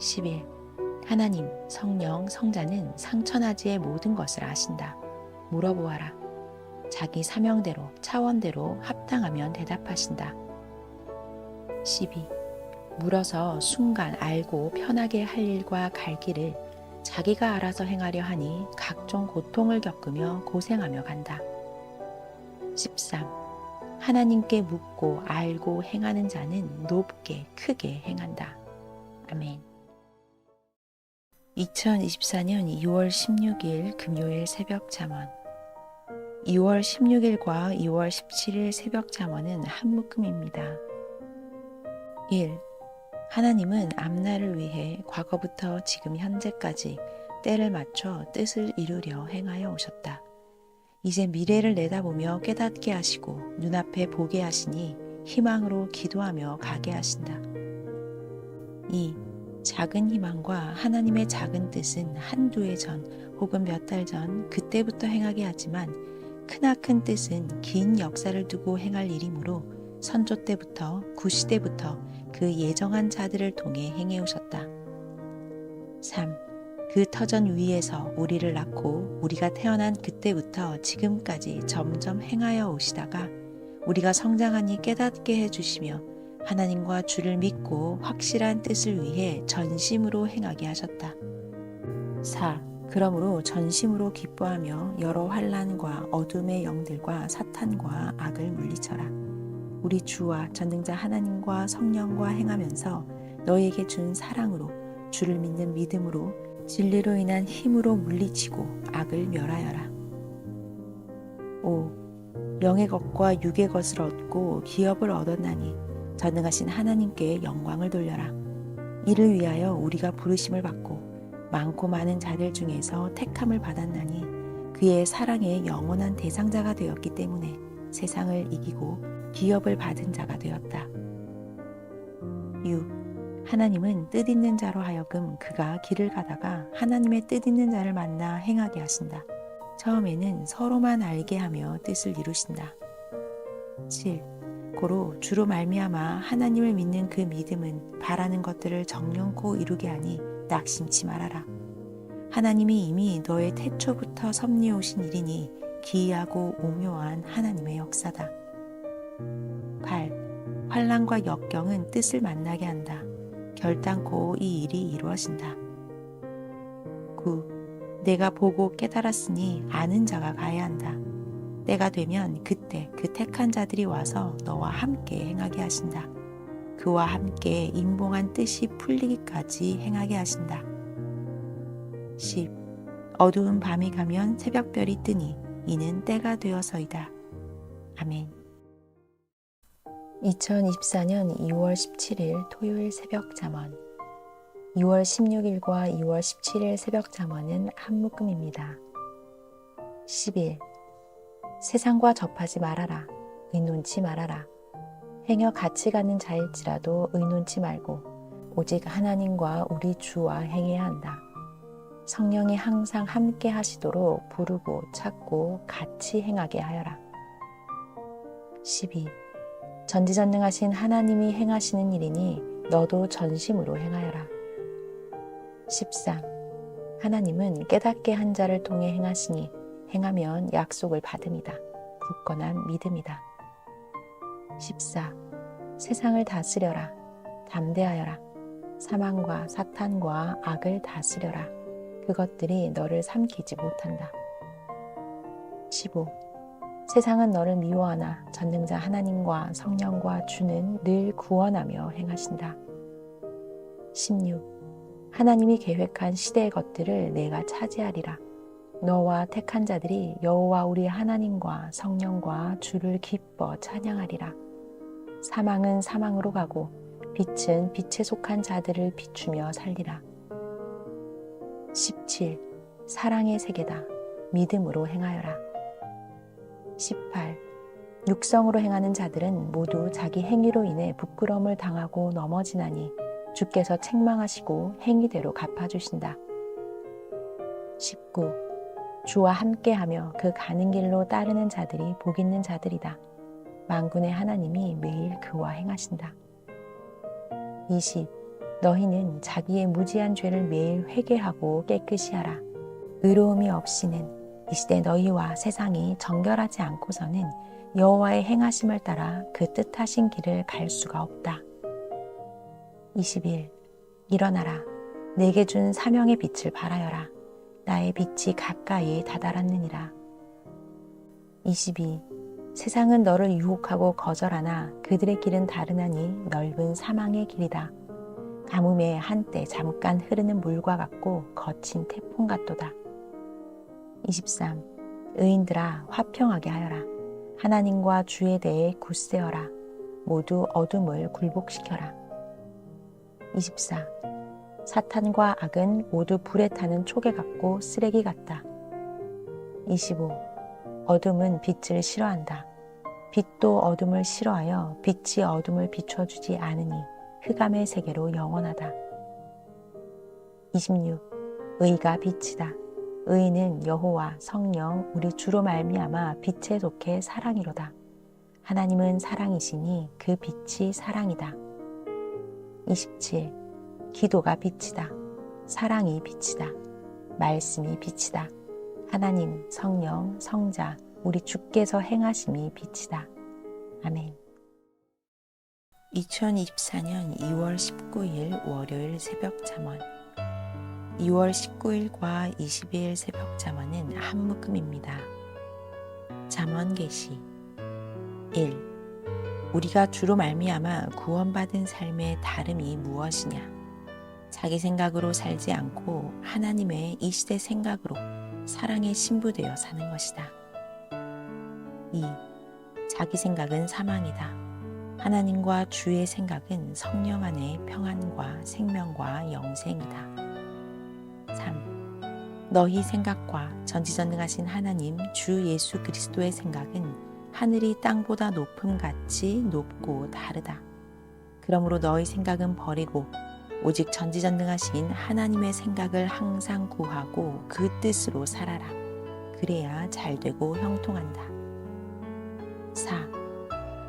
11. 하나님, 성령, 성자는 상천하지의 모든 것을 아신다. 물어보아라. 자기 사명대로, 차원대로 합당하면 대답하신다. 12. 물어서 순간 알고 편하게 할 일과 갈 길을 자기가 알아서 행하려 하니 각종 고통을 겪으며 고생하며 간다. 13. 하나님께 묻고 알고 행하는 자는 높게 크게 행한다. 아멘. 2024년 2월 16일 금요일 새벽 잠언 2월 16일과 2월 17일 새벽 잠언은 한 묶음입니다. 1. 하나님은 앞날을 위해 과거부터 지금 현재까지 때를 맞춰 뜻을 이루려 행하여 오셨다. 이제 미래를 내다보며 깨닫게 하시고 눈앞에 보게 하시니 희망으로 기도하며 가게 하신다. 2. 작은 희망과 하나님의 작은 뜻은 한두 해 전 혹은 몇 달 전 그때부터 행하게 하지만 크나큰 뜻은 긴 역사를 두고 행할 일이므로 선조 때부터 구시대부터 그 예정한 자들을 통해 행해 오셨다. 3. 그 터전 위에서 우리를 낳고 우리가 태어난 그때부터 지금까지 점점 행하여 오시다가 우리가 성장하니 깨닫게 해주시며 하나님과 주를 믿고 확실한 뜻을 위해 전심으로 행하게 하셨다. 4. 그러므로 전심으로 기뻐하며 여러 환난과 어둠의 영들과 사탄과 악을 물리쳐라. 우리 주와 전능자 하나님과 성령과 행하면서 너에게 준 사랑으로 주를 믿는 믿음으로 진리로 인한 힘으로 물리치고 악을 멸하여라. 5. 영의 것과 육의 것을 얻고 기업을 얻었나니 전능하신 하나님께 영광을 돌려라. 이를 위하여 우리가 부르심을 받고 많고 많은 자들 중에서 택함을 받았나니 그의 사랑의 영원한 대상자가 되었기 때문에 세상을 이기고 기업을 받은 자가 되었다. 6. 하나님은 뜻 있는 자로 하여금 그가 길을 가다가 하나님의 뜻 있는 자를 만나 행하게 하신다. 처음에는 서로만 알게 하며 뜻을 이루신다. 7. 고로 주로 말미암아 하나님을 믿는 그 믿음은 바라는 것들을 정령코 이루게 하니 낙심치 말아라. 하나님이 이미 너의 태초부터 섭리해 오신 일이니 기이하고 오묘한 하나님의 역사다. 8. 환난과 역경은 뜻을 만나게 한다. 결단코 이 일이 이루어진다. 9. 내가 보고 깨달았으니 아는 자가 가야 한다. 때가 되면 그때 그 택한 자들이 와서 너와 함께 행하게 하신다. 그와 함께 임봉한 뜻이 풀리기까지 행하게 하신다. 10. 어두운 밤이 가면 새벽별이 뜨니 이는 때가 되어서이다. 아멘. 2024년 2월 17일 토요일 새벽 잠언. 2월 16일과 2월 17일 새벽 잠언은 한 묶음입니다. 10일. 세상과 접하지 말아라. 의논치 말아라. 행여 같이 가는 자일지라도 의논치 말고 오직 하나님과 우리 주와 행해야 한다. 성령이 항상 함께 하시도록 부르고 찾고 같이 행하게 하여라. 12. 전지전능하신 하나님이 행하시는 일이니 너도 전심으로 행하여라. 13. 하나님은 깨닫게 한 자를 통해 행하시니 행하면 약속을 받음이다. 굳건한 믿음이다. 14. 세상을 다스려라. 담대하여라. 사망과 사탄과 악을 다스려라. 그것들이 너를 삼키지 못한다. 15. 세상은 너를 미워하나 전능자 하나님과 성령과 주는 늘 구원하며 행하신다. 16. 하나님이 계획한 시대의 것들을 내가 차지하리라. 너와 택한 자들이 여호와 우리 하나님과 성령과 주를 기뻐 찬양하리라. 사망은 사망으로 가고 빛은 빛에 속한 자들을 비추며 살리라. 17. 사랑의 세계다. 믿음으로 행하여라. 18. 육성으로 행하는 자들은 모두 자기 행위로 인해 부끄러움을 당하고 넘어지나니 주께서 책망하시고 행위대로 갚아주신다. 19. 주와 함께하며 그 가는 길로 따르는 자들이 복 있는 자들이다. 만군의 하나님이 매일 그와 행하신다. 20. 너희는 자기의 무지한 죄를 매일 회개하고 깨끗이 하라. 의로움이 없이는 이 시대 너희와 세상이 정결하지 않고서는 여호와의 행하심을 따라 그 뜻하신 길을 갈 수가 없다. 21. 일어나라. 내게 준 사명의 빛을 발하여라. 나의 빛이 가까이 다다랐느니라. 22. 세상은 너를 유혹하고 거절하나 그들의 길은 다르나니 넓은 사망의 길이다. 가뭄에 한때 잠깐 흐르는 물과 같고 거친 태풍 같도다. 23. 의인들아 화평하게 하여라. 하나님과 주에 대해 굳세어라. 모두 어둠을 굴복시켜라. 24. 사탄과 악은 모두 불에 타는 초계 같고 쓰레기 같다. 25. 어둠은 빛을 싫어한다. 빛도 어둠을 싫어하여 빛이 어둠을 비춰주지 않으니 흑암의 세계로 영원하다. 26. 의가 빛이다. 의인은 여호와 성령 우리 주로 말미암아 빛에 속해 사랑이로다. 하나님은 사랑이시니 그 빛이 사랑이다. 27. 기도가 빛이다. 사랑이 빛이다. 말씀이 빛이다. 하나님, 성령, 성자 우리 주께서 행하심이 빛이다. 아멘. 2024년 2월 19일 월요일 새벽 잠언. 2월 19일과 22일 새벽 잠언은 한 묶음입니다. 잠언 계시. 1. 우리가 주로 말미암아 구원받은 삶의 다름이 무엇이냐? 자기 생각으로 살지 않고 하나님의 이 시대 생각으로 사랑에 신부되어 사는 것이다. 2. 자기 생각은 사망이다. 하나님과 주의 생각은 성령 안의 평안과 생명과 영생이다. 3. 너희 생각과 전지전능하신 하나님 주 예수 그리스도의 생각은 하늘이 땅보다 높음같이 높고 다르다. 그러므로 너희 생각은 버리고 오직 전지전능하신 하나님의 생각을 항상 구하고 그 뜻으로 살아라. 그래야 잘되고 형통한다. 4.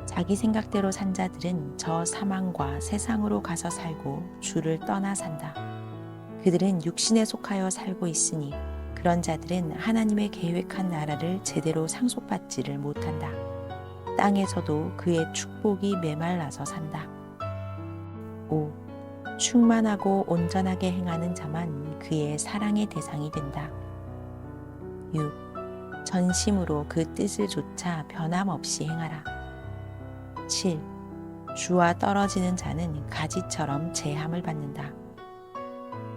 자기 생각대로 산 자들은 저 사망과 세상으로 가서 살고 주를 떠나 산다. 그들은 육신에 속하여 살고 있으니 그런 자들은 하나님의 계획한 나라를 제대로 상속받지를 못한다. 땅에서도 그의 축복이 메말라서 산다. 5. 충만하고 온전하게 행하는 자만 그의 사랑의 대상이 된다. 6. 전심으로 그 뜻을 조차 변함없이 행하라. 7. 주와 떨어지는 자는 가지처럼 제함을 받는다.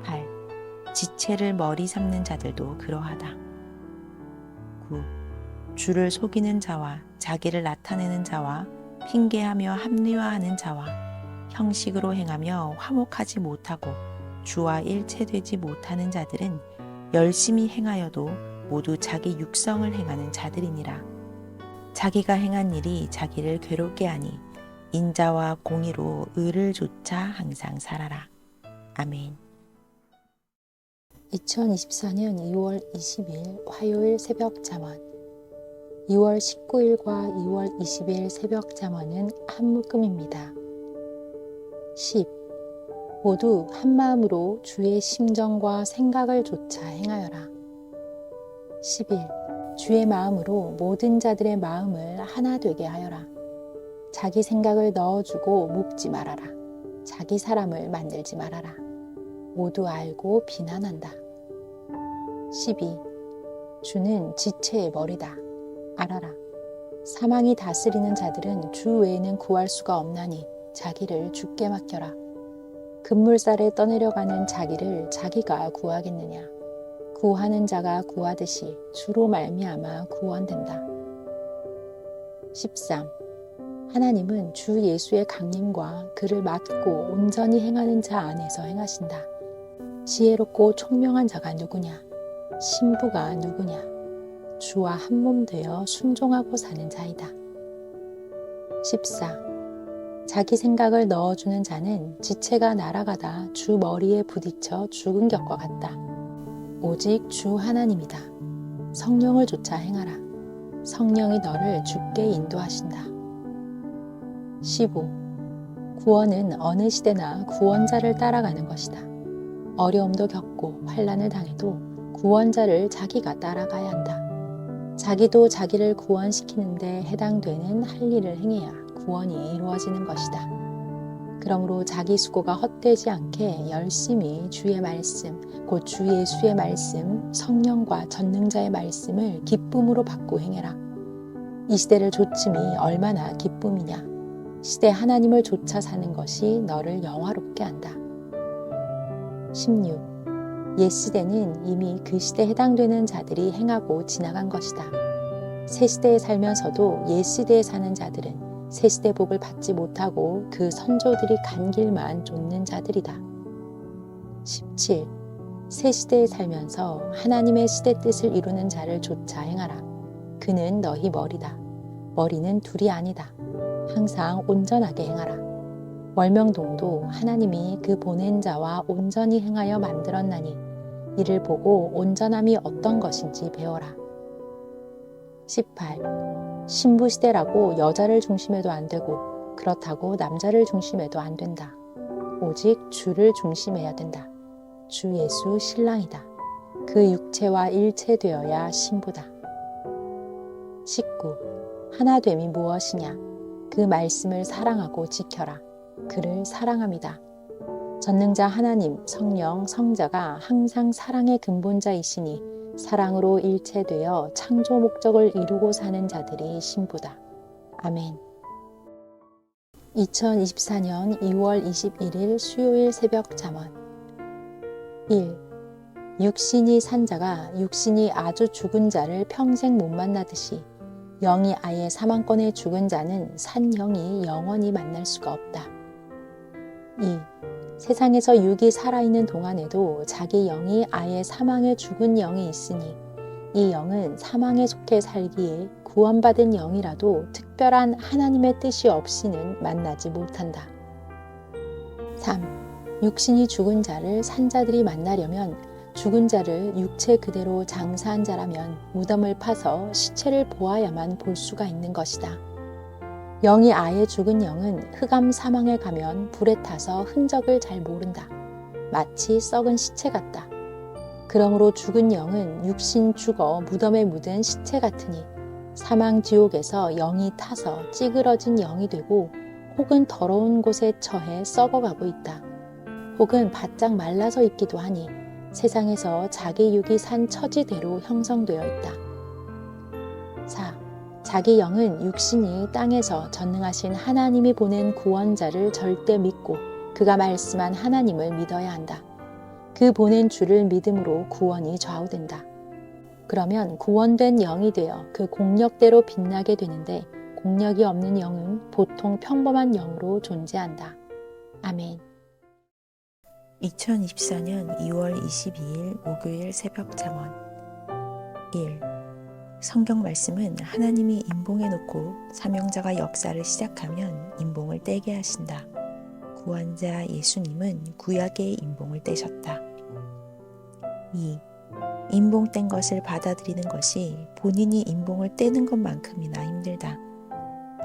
8. 지체를 머리 삼는 자들도 그러하다. 9. 주를 속이는 자와 자기를 나타내는 자와 핑계하며 합리화하는 자와 형식으로 행하며 화목하지 못하고 주와 일체되지 못하는 자들은 열심히 행하여도 모두 자기 육성을 행하는 자들이니라. 자기가 행한 일이 자기를 괴롭게 하니 인자와 공의로 의를 좇아 항상 살아라. 아멘. 2024년 2월 20일 화요일 새벽 잠언. 2월 19일과 2월 20일 새벽 잠언은 한 묶음입니다. 10. 모두 한 마음으로 주의 심정과 생각을 좇아 행하여라. 11. 주의 마음으로 모든 자들의 마음을 하나 되게 하여라. 자기 생각을 넣어주고 묶지 말아라. 자기 사람을 만들지 말아라. 모두 알고 비난한다. 12. 주는 지체의 머리다. 알아라. 사망이 다스리는 자들은 주 외에는 구할 수가 없나니 자기를 주께 맡겨라. 급물살에 떠내려가는 자기를 자기가 구하겠느냐. 구하는 자가 구하듯이 주로 말미암아 구원된다. 13. 하나님은 주 예수의 강림과 그를 맡고 온전히 행하는 자 안에서 행하신다. 지혜롭고 총명한 자가 누구냐? 신부가 누구냐? 주와 한 몸 되어 순종하고 사는 자이다. 14. 자기 생각을 넣어주는 자는 지체가 날아가다 주 머리에 부딪혀 죽은 것과 같다. 오직 주 하나님이다. 성령을 좇아 행하라. 성령이 너를 주께 인도하신다. 15. 구원은 어느 시대나 구원자를 따라가는 것이다. 어려움도 겪고 환난을 당해도 구원자를 자기가 따라가야 한다. 자기도 자기를 구원시키는데 해당되는 할 일을 행해야 구원이 이루어지는 것이다. 그러므로 자기 수고가 헛되지 않게 열심히 주의 말씀, 곧 주 예수의 말씀, 성령과 전능자의 말씀을 기쁨으로 받고 행해라. 이 시대를 좇음이 얼마나 기쁨이냐. 시대 하나님을 좇아 사는 것이 너를 영화롭게 한다. 16. 옛 시대는 이미 그 시대에 해당되는 자들이 행하고 지나간 것이다. 새 시대에 살면서도 옛 시대에 사는 자들은 새 시대 복을 받지 못하고 그 선조들이 간 길만 쫓는 자들이다. 17. 새 시대에 살면서 하나님의 시대 뜻을 이루는 자를 좇아 행하라. 그는 너희 머리다. 머리는 둘이 아니다. 항상 온전하게 행하라. 월명동도 하나님이 그 보낸 자와 온전히 행하여 만들었나니 이를 보고 온전함이 어떤 것인지 배워라. 18. 신부 시대라고 여자를 중심해도 안 되고 그렇다고 남자를 중심해도 안 된다. 오직 주를 중심해야 된다. 주 예수 신랑이다. 그 육체와 일체되어야 신부다. 19. 하나됨이 무엇이냐? 그 말씀을 사랑하고 지켜라. 그를 사랑함이다. 전능자 하나님, 성령, 성자가 항상 사랑의 근본자이시니 사랑으로 일체되어 창조 목적을 이루고 사는 자들이 신부다. 아멘. 2024년 2월 21일 수요일 새벽 잠언. 1. 육신이 산 자가 육신이 아주 죽은 자를 평생 못 만나듯이 영이 아예 사망권에 죽은 자는 산 영이 영원히 만날 수가 없다. 2. 세상에서 육이 살아있는 동안에도 자기 영이 아예 사망에 죽은 영이 있으니 이 영은 사망에 속해 살기에 구원받은 영이라도 특별한 하나님의 뜻이 없이는 만나지 못한다. 3. 육신이 죽은 자를 산 자들이 만나려면 죽은 자를 육체 그대로 장사한 자라면 무덤을 파서 시체를 보아야만 볼 수가 있는 것이다. 영이 아예 죽은 영은 흑암 사망에 가면 불에 타서 흔적을 잘 모른다. 마치 썩은 시체 같다. 그러므로 죽은 영은 육신 죽어 무덤에 묻은 시체 같으니 사망 지옥에서 영이 타서 찌그러진 영이 되고 혹은 더러운 곳에 처해 썩어가고 있다. 혹은 바짝 말라서 있기도 하니 세상에서 자기 육이 산 처지대로 형성되어 있다. 4. 자기 영은 육신이 땅에서 전능하신 하나님이 보낸 구원자를 절대 믿고 그가 말씀한 하나님을 믿어야 한다. 그 보낸 주를 믿음으로 구원이 좌우된다. 그러면 구원된 영이 되어 그 공력대로 빛나게 되는데 공력이 없는 영은 보통 평범한 영으로 존재한다. 아멘. 2024년 2월 22일 목요일 새벽 잠언 1. 성경 말씀은 하나님이 임봉해 놓고 사명자가 역사를 시작하면 임봉을 떼게 하신다. 구원자 예수님은 구약의 임봉을 떼셨다. 2. 임봉 뗀 것을 받아들이는 것이 본인이 임봉을 떼는 것만큼이나 힘들다.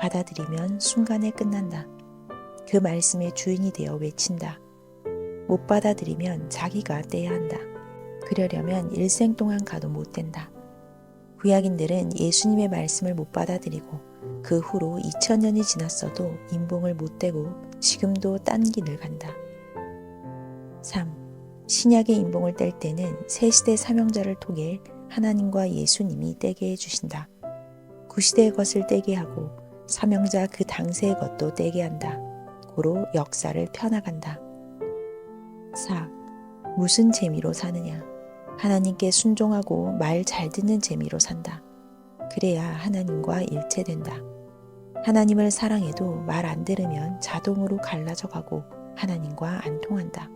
받아들이면 순간에 끝난다. 그 말씀의 주인이 되어 외친다. 못 받아들이면 자기가 떼야 한다. 그러려면 일생 동안 가도 못 된다. 구약인들은 예수님의 말씀을 못 받아들이고 그 후로 2000년이 지났어도 임봉을 못 떼고 지금도 딴 길을 간다. 3. 신약의 임봉을 뗄 때는 새 시대 사명자를 통해 하나님과 예수님이 떼게 해주신다. 구시대의 것을 떼게 하고 사명자 그 당세의 것도 떼게 한다. 고로 역사를 펴나간다. 4. 무슨 재미로 사느냐? 하나님께 순종하고 말 잘 듣는 재미로 산다. 그래야 하나님과 일체된다. 하나님을 사랑해도 말 안 들으면 자동으로 갈라져 가고 하나님과 안 통한다.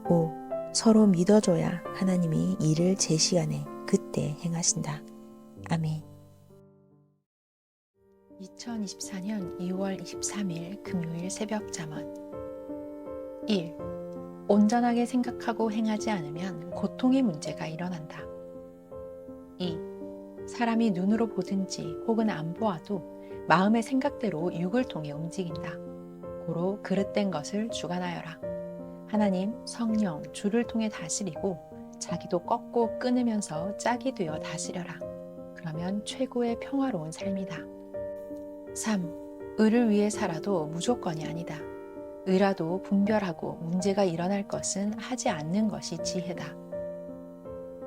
5. 서로 믿어줘야 하나님이 일을 제 시간에 그때 행하신다. 아멘. 2024년 2월 23일 금요일 새벽 잠언 1. 온전하게 생각하고 행하지 않으면 고통의 문제가 일어난다. 2. 사람이 눈으로 보든지 혹은 안 보아도 마음의 생각대로 육을 통해 움직인다. 고로 그릇된 것을 주관하여라. 하나님, 성령, 주를 통해 다스리고 자기도 꺾고 끊으면서 짝이 되어 다스려라. 그러면 최고의 평화로운 삶이다. 3. 의를 위해 살아도 무조건이 아니다. 의라도 분별하고 문제가 일어날 것은 하지 않는 것이 지혜다.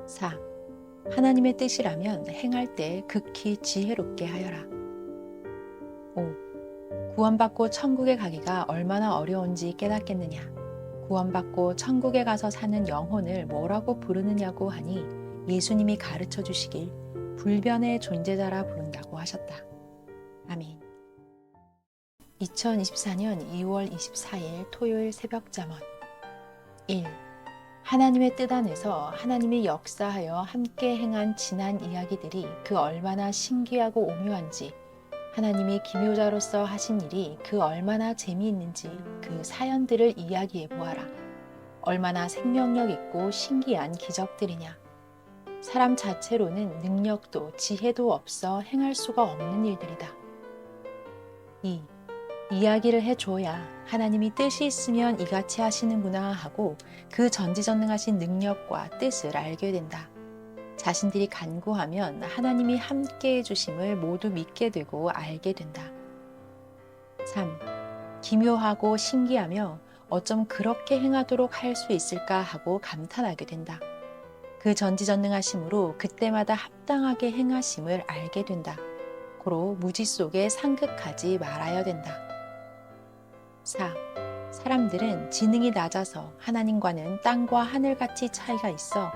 4. 하나님의 뜻이라면 행할 때 극히 지혜롭게 하여라. 5. 구원받고 천국에 가기가 얼마나 어려운지 깨닫겠느냐. 구원받고 천국에 가서 사는 영혼을 뭐라고 부르느냐고 하니 예수님이 가르쳐 주시길 불변의 존재자라 부른다고 하셨다. 아멘. 2024년 2월 24일 토요일 새벽 잠언 1. 하나님의 뜻 안에서 하나님이 역사하여 함께 행한 지난 이야기들이 그 얼마나 신기하고 오묘한지, 하나님이 기묘자로서 하신 일이 그 얼마나 재미있는지 그 사연들을 이야기해 보아라. 얼마나 생명력 있고 신기한 기적들이냐. 사람 자체로는 능력도 지혜도 없어 행할 수가 없는 일들이다. 2. 이야기를 해줘야 하나님이 뜻이 있으면 이같이 하시는구나 하고 그 전지전능하신 능력과 뜻을 알게 된다. 자신들이 간구하면 하나님이 함께 해주심을 모두 믿게 되고 알게 된다. 3. 기묘하고 신기하며 어쩜 그렇게 행하도록 할 수 있을까 하고 감탄하게 된다. 그 전지전능하심으로 그때마다 합당하게 행하심을 알게 된다. 고로 무지 속에 상극하지 말아야 된다. 4. 사람들은 지능이 낮아서 하나님과는 땅과 하늘같이 차이가 있어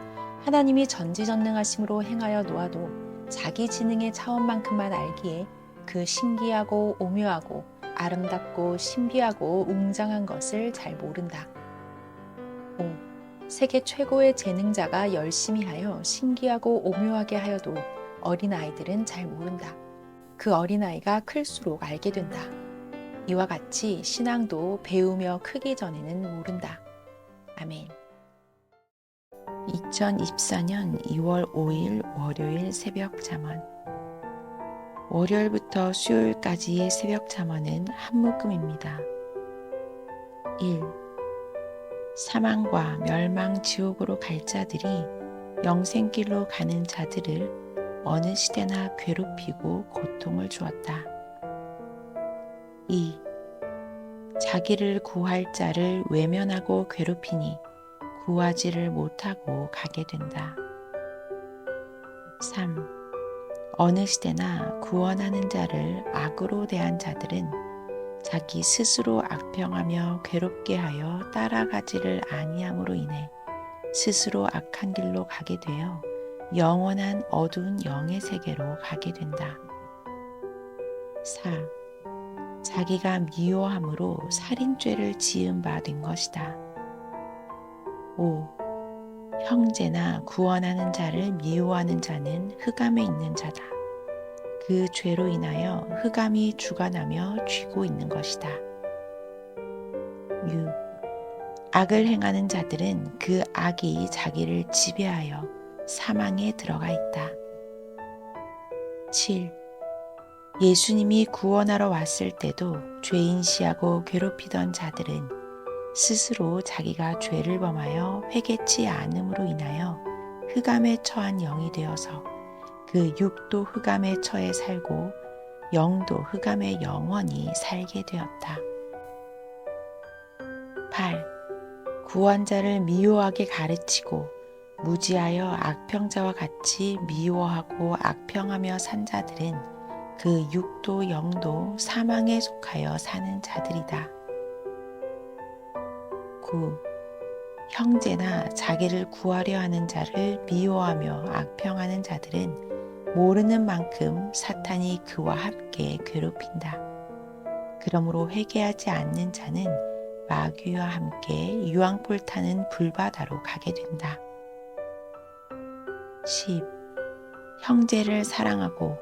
하나님이 전지전능하심으로 행하여 놓아도 자기 지능의 차원만큼만 알기에 그 신기하고 오묘하고 아름답고 신비하고 웅장한 것을 잘 모른다. 5. 세계 최고의 재능자가 열심히 하여 신기하고 오묘하게 하여도 어린아이들은 잘 모른다. 그 어린아이가 클수록 알게 된다. 이와 같이 신앙도 배우며 크기 전에는 모른다. 아멘. 2024년 2월 5일 월요일 새벽 잠언 월요일부터 수요일까지의 새벽 잠언은 한 묶음입니다. 1. 사망과 멸망 지옥으로 갈 자들이 영생길로 가는 자들을 어느 시대나 괴롭히고 고통을 주었다. 2. 자기를 구할 자를 외면하고 괴롭히니 구하지를 못하고 가게 된다. 3. 어느 시대나 구원하는 자를 악으로 대한 자들은 자기 스스로 악평하며 괴롭게 하여 따라가지를 아니함으로 인해 스스로 악한 길로 가게 되어 영원한 어두운 영의 세계로 가게 된다. 4. 자기가 미워함으로 살인죄를 지은 바 된 것이다. 5. 형제나 구원하는 자를 미워하는 자는 흑암에 있는 자다. 그 죄로 인하여 흑암이 주관하며 쥐고 있는 것이다. 6. 악을 행하는 자들은 그 악이 자기를 지배하여 사망에 들어가 있다. 7. 예수님이 구원하러 왔을 때도 죄인시하고 괴롭히던 자들은 스스로 자기가 죄를 범하여 회개치 않음으로 인하여 흑암에 처한 영이 되어서 그 육도 흑암에 처해 살고 영도 흑암에 영원히 살게 되었다. 8. 구원자를 미워하게 가르치고 무지하여 악평자와 같이 미워하고 악평하며 산 자들은 그 육도 영도 사망에 속하여 사는 자들이다. 9. 형제나 자기를 구하려 하는 자를 미워하며 악평하는 자들은 모르는 만큼 사탄이 그와 함께 괴롭힌다. 그러므로 회개하지 않는 자는 마귀와 함께 유황불 타는 불바다로 가게 된다. 10. 형제를 사랑하고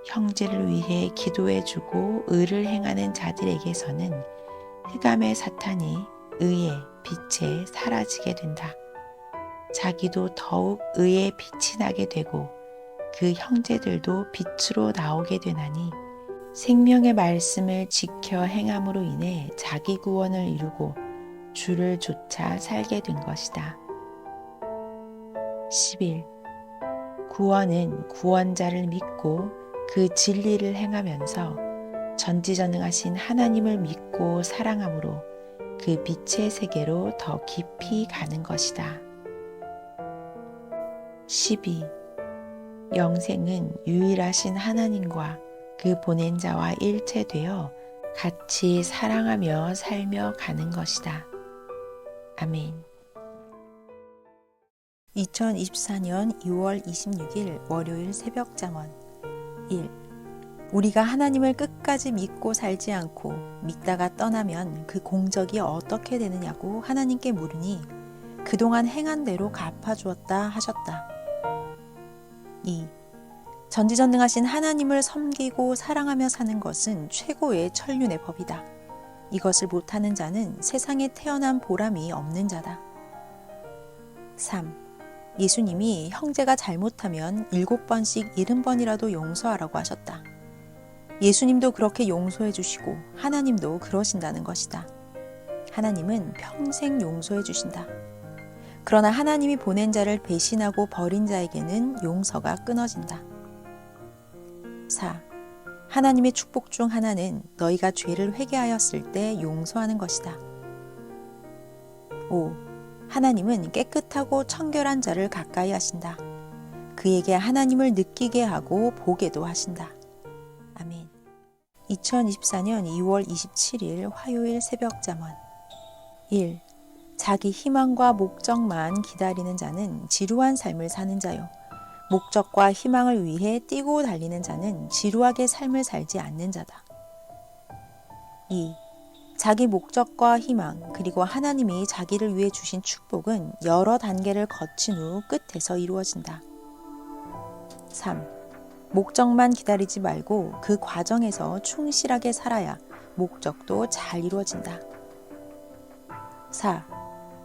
형제를 위해 기도해주고 의를 행하는 자들에게서는 흑암의 사탄이 의의 빛에 사라지게 된다. 자기도 더욱 의의 빛이 나게 되고 그 형제들도 빛으로 나오게 되나니 생명의 말씀을 지켜 행함으로 인해 자기 구원을 이루고 주를 쫓아 살게 된 것이다. 11. 구원은 구원자를 믿고 그 진리를 행하면서 전지전능하신 하나님을 믿고 사랑함으로 그 빛의 세계로 더 깊이 가는 것이다. 12. 영생은 유일하신 하나님과 그 보낸 자와 일체되어 같이 사랑하며 살며 가는 것이다. 아멘. 2024년 2월 26일 월요일 새벽 잠언 1. 우리가 하나님을 끝까지 믿고 살지 않고 믿다가 떠나면 그 공적이 어떻게 되느냐고 하나님께 물으니 그동안 행한 대로 갚아주었다 하셨다. 2. 전지전능하신 하나님을 섬기고 사랑하며 사는 것은 최고의 천륜의 법이다. 이것을 못하는 자는 세상에 태어난 보람이 없는 자다. 3. 예수님이 형제가 잘못하면 7번씩 70번이라도 용서하라고 하셨다. 예수님도 그렇게 용서해 주시고 하나님도 그러신다는 것이다. 하나님은 평생 용서해 주신다. 그러나 하나님이 보낸 자를 배신하고 버린 자에게는 용서가 끊어진다. 4. 하나님의 축복 중 하나는 너희가 죄를 회개하였을 때 용서하는 것이다. 5. 하나님은 깨끗하고 청결한 자를 가까이 하신다. 그에게 하나님을 느끼게 하고 보게도 하신다. 아멘. 2024년 2월 27일 화요일 새벽 잠언 1. 자기 희망과 목적만 기다리는 자는 지루한 삶을 사는 자요. 목적과 희망을 위해 뛰고 달리는 자는 지루하게 삶을 살지 않는 자다. 2. 자기 목적과 희망 그리고 하나님이 자기를 위해 주신 축복은 여러 단계를 거친 후 끝에서 이루어진다. 3. 목적만 기다리지 말고 그 과정에서 충실하게 살아야 목적도 잘 이루어진다. 4.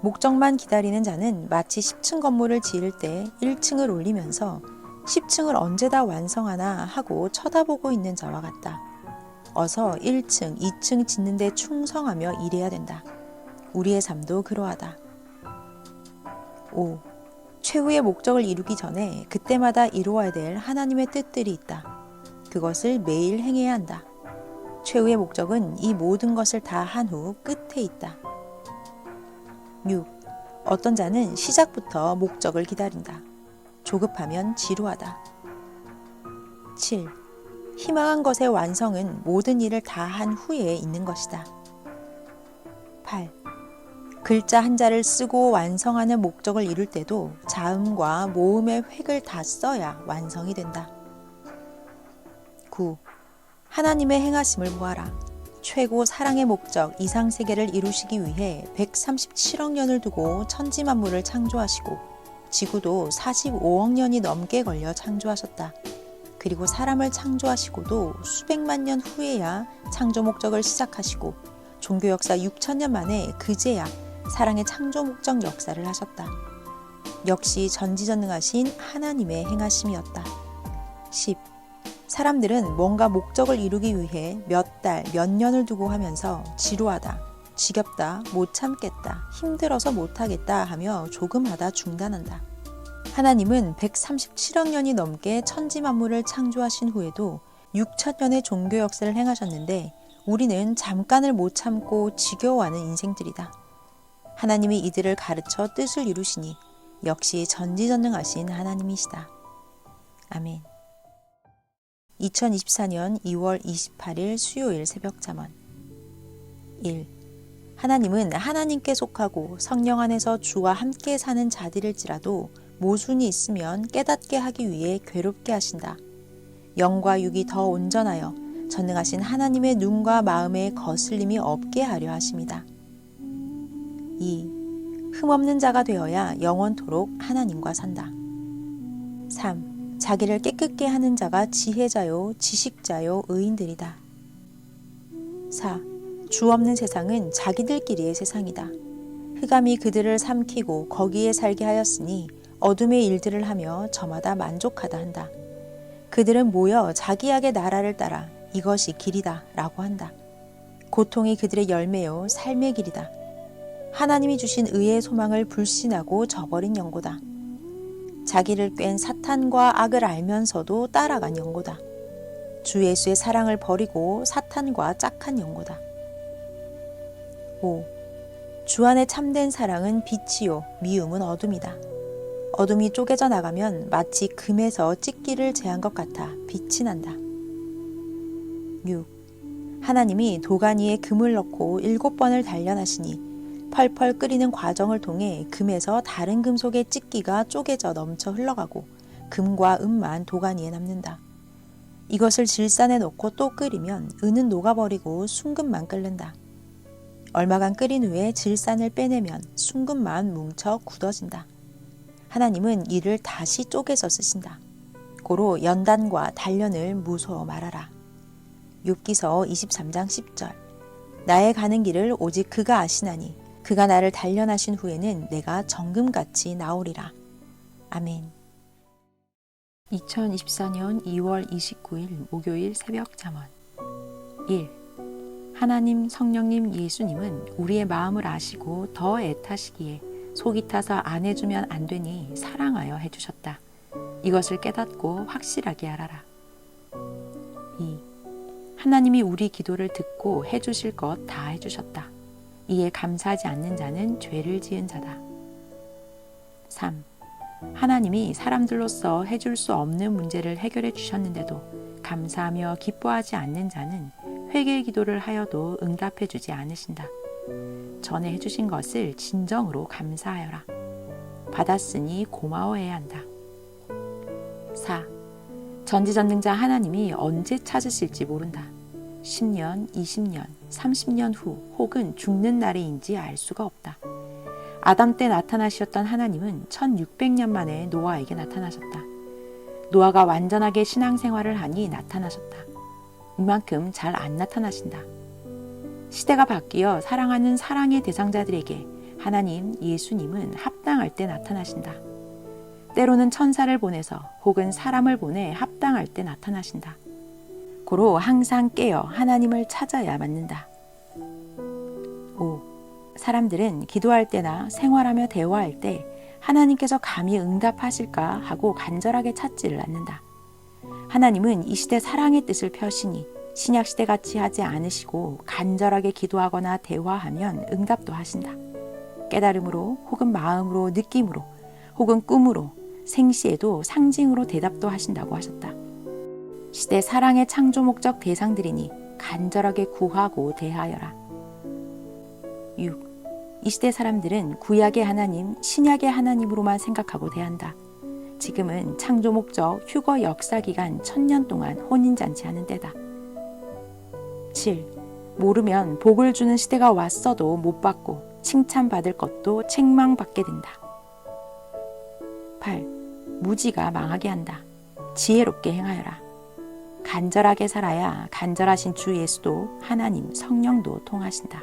목적만 기다리는 자는 마치 10층 건물을 지을 때 1층을 올리면서 10층을 언제 다 완성하나 하고 쳐다보고 있는 자와 같다. 어서 1층, 2층 짓는 데 충성하며 일해야 된다. 우리의 삶도 그러하다. 5. 최후의 목적을 이루기 전에 그때마다 이루어야 될 하나님의 뜻들이 있다. 그것을 매일 행해야 한다. 최후의 목적은 이 모든 것을 다 한 후 끝에 있다. 6. 어떤 자는 시작부터 목적을 기다린다. 조급하면 지루하다. 7. 희망한 것의 완성은 모든 일을 다 한 후에 있는 것이다. 8. 글자 한자를 쓰고 완성하는 목적을 이룰 때도 자음과 모음의 획을 다 써야 완성이 된다. 9. 하나님의 행하심을 보아라. 최고 사랑의 목적 이상세계를 이루시기 위해 137억 년을 두고 천지 만물을 창조하시고 지구도 45억 년이 넘게 걸려 창조하셨다. 그리고 사람을 창조하시고도 수백만 년 후에야 창조 목적을 시작하시고 종교 역사 6천년 만에 그제야 사랑의 창조 목적 역사를 하셨다. 역시 전지전능하신 하나님의 행하심이었다. 10. 사람들은 뭔가 목적을 이루기 위해 몇 달, 몇 년을 두고 하면서 지루하다, 지겹다, 못 참겠다, 힘들어서 못하겠다 하며 조금 하다 중단한다. 하나님은 137억 년이 넘게 천지 만물을 창조하신 후에도 6천년의 종교 역사를 행하셨는데 우리는 잠깐을 못 참고 지겨워하는 인생들이다. 하나님이 이들을 가르쳐 뜻을 이루시니 역시 전지전능하신 하나님이시다. 아멘. 2024년 2월 28일 수요일 새벽 잠언 1. 하나님은 하나님께 속하고 성령 안에서 주와 함께 사는 자들일지라도 모순이 있으면 깨닫게 하기 위해 괴롭게 하신다. 영과 육이 더 온전하여 전능하신 하나님의 눈과 마음에 거슬림이 없게 하려 하심이다. 2. 흠없는 자가 되어야 영원토록 하나님과 산다. 3. 자기를 깨끗게 하는 자가 지혜자요, 지식자요, 의인들이다. 4. 주 없는 세상은 자기들끼리의 세상이다. 흑암이 그들을 삼키고 거기에 살게 하였으니 어둠의 일들을 하며 저마다 만족하다 한다. 그들은 모여 자기 악의 나라를 따라 이것이 길이다 라고 한다. 고통이 그들의 열매요, 삶의 길이다. 하나님이 주신 의의 소망을 불신하고 저버린 영고다. 자기를 꿴 사탄과 악을 알면서도 따라간 영고다. 주 예수의 사랑을 버리고 사탄과 짝한 영고다. 5. 주 안에 참된 사랑은 빛이요 미움은 어둠이다. 어둠이 쪼개져 나가면 마치 금에서 찢기를 제한 것 같아 빛이 난다. 6. 하나님이 도가니에 금을 넣고 7번을 단련하시니 펄펄 끓이는 과정을 통해 금에서 다른 금속의 찢기가 쪼개져 넘쳐 흘러가고 금과 은만 도가니에 남는다. 이것을 질산에 넣고 또 끓이면 은은 녹아버리고 순금만 끓는다. 얼마간 끓인 후에 질산을 빼내면 순금만 뭉쳐 굳어진다. 하나님은 이를 다시 쪼개서 쓰신다. 고로 연단과 단련을 무서워 말하라. 욥기서 23장 10절. 나의 가는 길을 오직 그가 아시나니 그가 나를 단련하신 후에는 내가 정금같이 나오리라. 아멘. 2024년 2월 29일 목요일 새벽 잠언 1. 하나님, 성령님, 예수님은 우리의 마음을 아시고 더 애타시기에 속이 타서 안 해주면 안 되니 사랑하여 해주셨다. 이것을 깨닫고 확실하게 알아라. 2. 하나님이 우리 기도를 듣고 해주실 것 다 해주셨다. 이에 감사하지 않는 자는 죄를 지은 자다. 3. 하나님이 사람들로서 해줄 수 없는 문제를 해결해 주셨는데도 감사하며 기뻐하지 않는 자는 회개의 기도를 하여도 응답해 주지 않으신다. 전에 해주신 것을 진정으로 감사하여라. 받았으니 고마워해야 한다. 4. 전지전능자 하나님이 언제 찾으실지 모른다. 10년, 20년, 30년 후 혹은 죽는 날에인지 알 수가 없다. 아담 때 나타나셨던 하나님은 1600년 만에 노아에게 나타나셨다. 노아가 완전하게 신앙생활을 하니 나타나셨다. 이만큼 잘 안 나타나신다. 시대가 바뀌어 사랑하는 사랑의 대상자들에게 하나님, 예수님은 합당할 때 나타나신다. 때로는 천사를 보내서 혹은 사람을 보내 합당할 때 나타나신다. 고로 항상 깨어 하나님을 찾아야 맞는다. 5. 사람들은 기도할 때나 생활하며 대화할 때 하나님께서 감히 응답하실까 하고 간절하게 찾지를 않는다. 하나님은 이 시대 사랑의 뜻을 펴시니 신약시대 같이 하지 않으시고 간절하게 기도하거나 대화하면 응답도 하신다. 깨달음으로 혹은 마음으로 느낌으로 혹은 꿈으로 생시에도 상징으로 대답도 하신다고 하셨다. 시대 사랑의 창조 목적 대상들이니 간절하게 구하고 대하여라. 6. 이 시대 사람들은 구약의 하나님, 신약의 하나님으로만 생각하고 대한다. 지금은 창조 목적 휴거 역사 기간 1000년 동안 혼인잔치 하는 때다. 7. 모르면 복을 주는 시대가 왔어도 못 받고 칭찬받을 것도 책망받게 된다. 8. 무지가 망하게 한다. 지혜롭게 행하여라. 간절하게 살아야 간절하신 주 예수도 하나님 성령도 통하신다.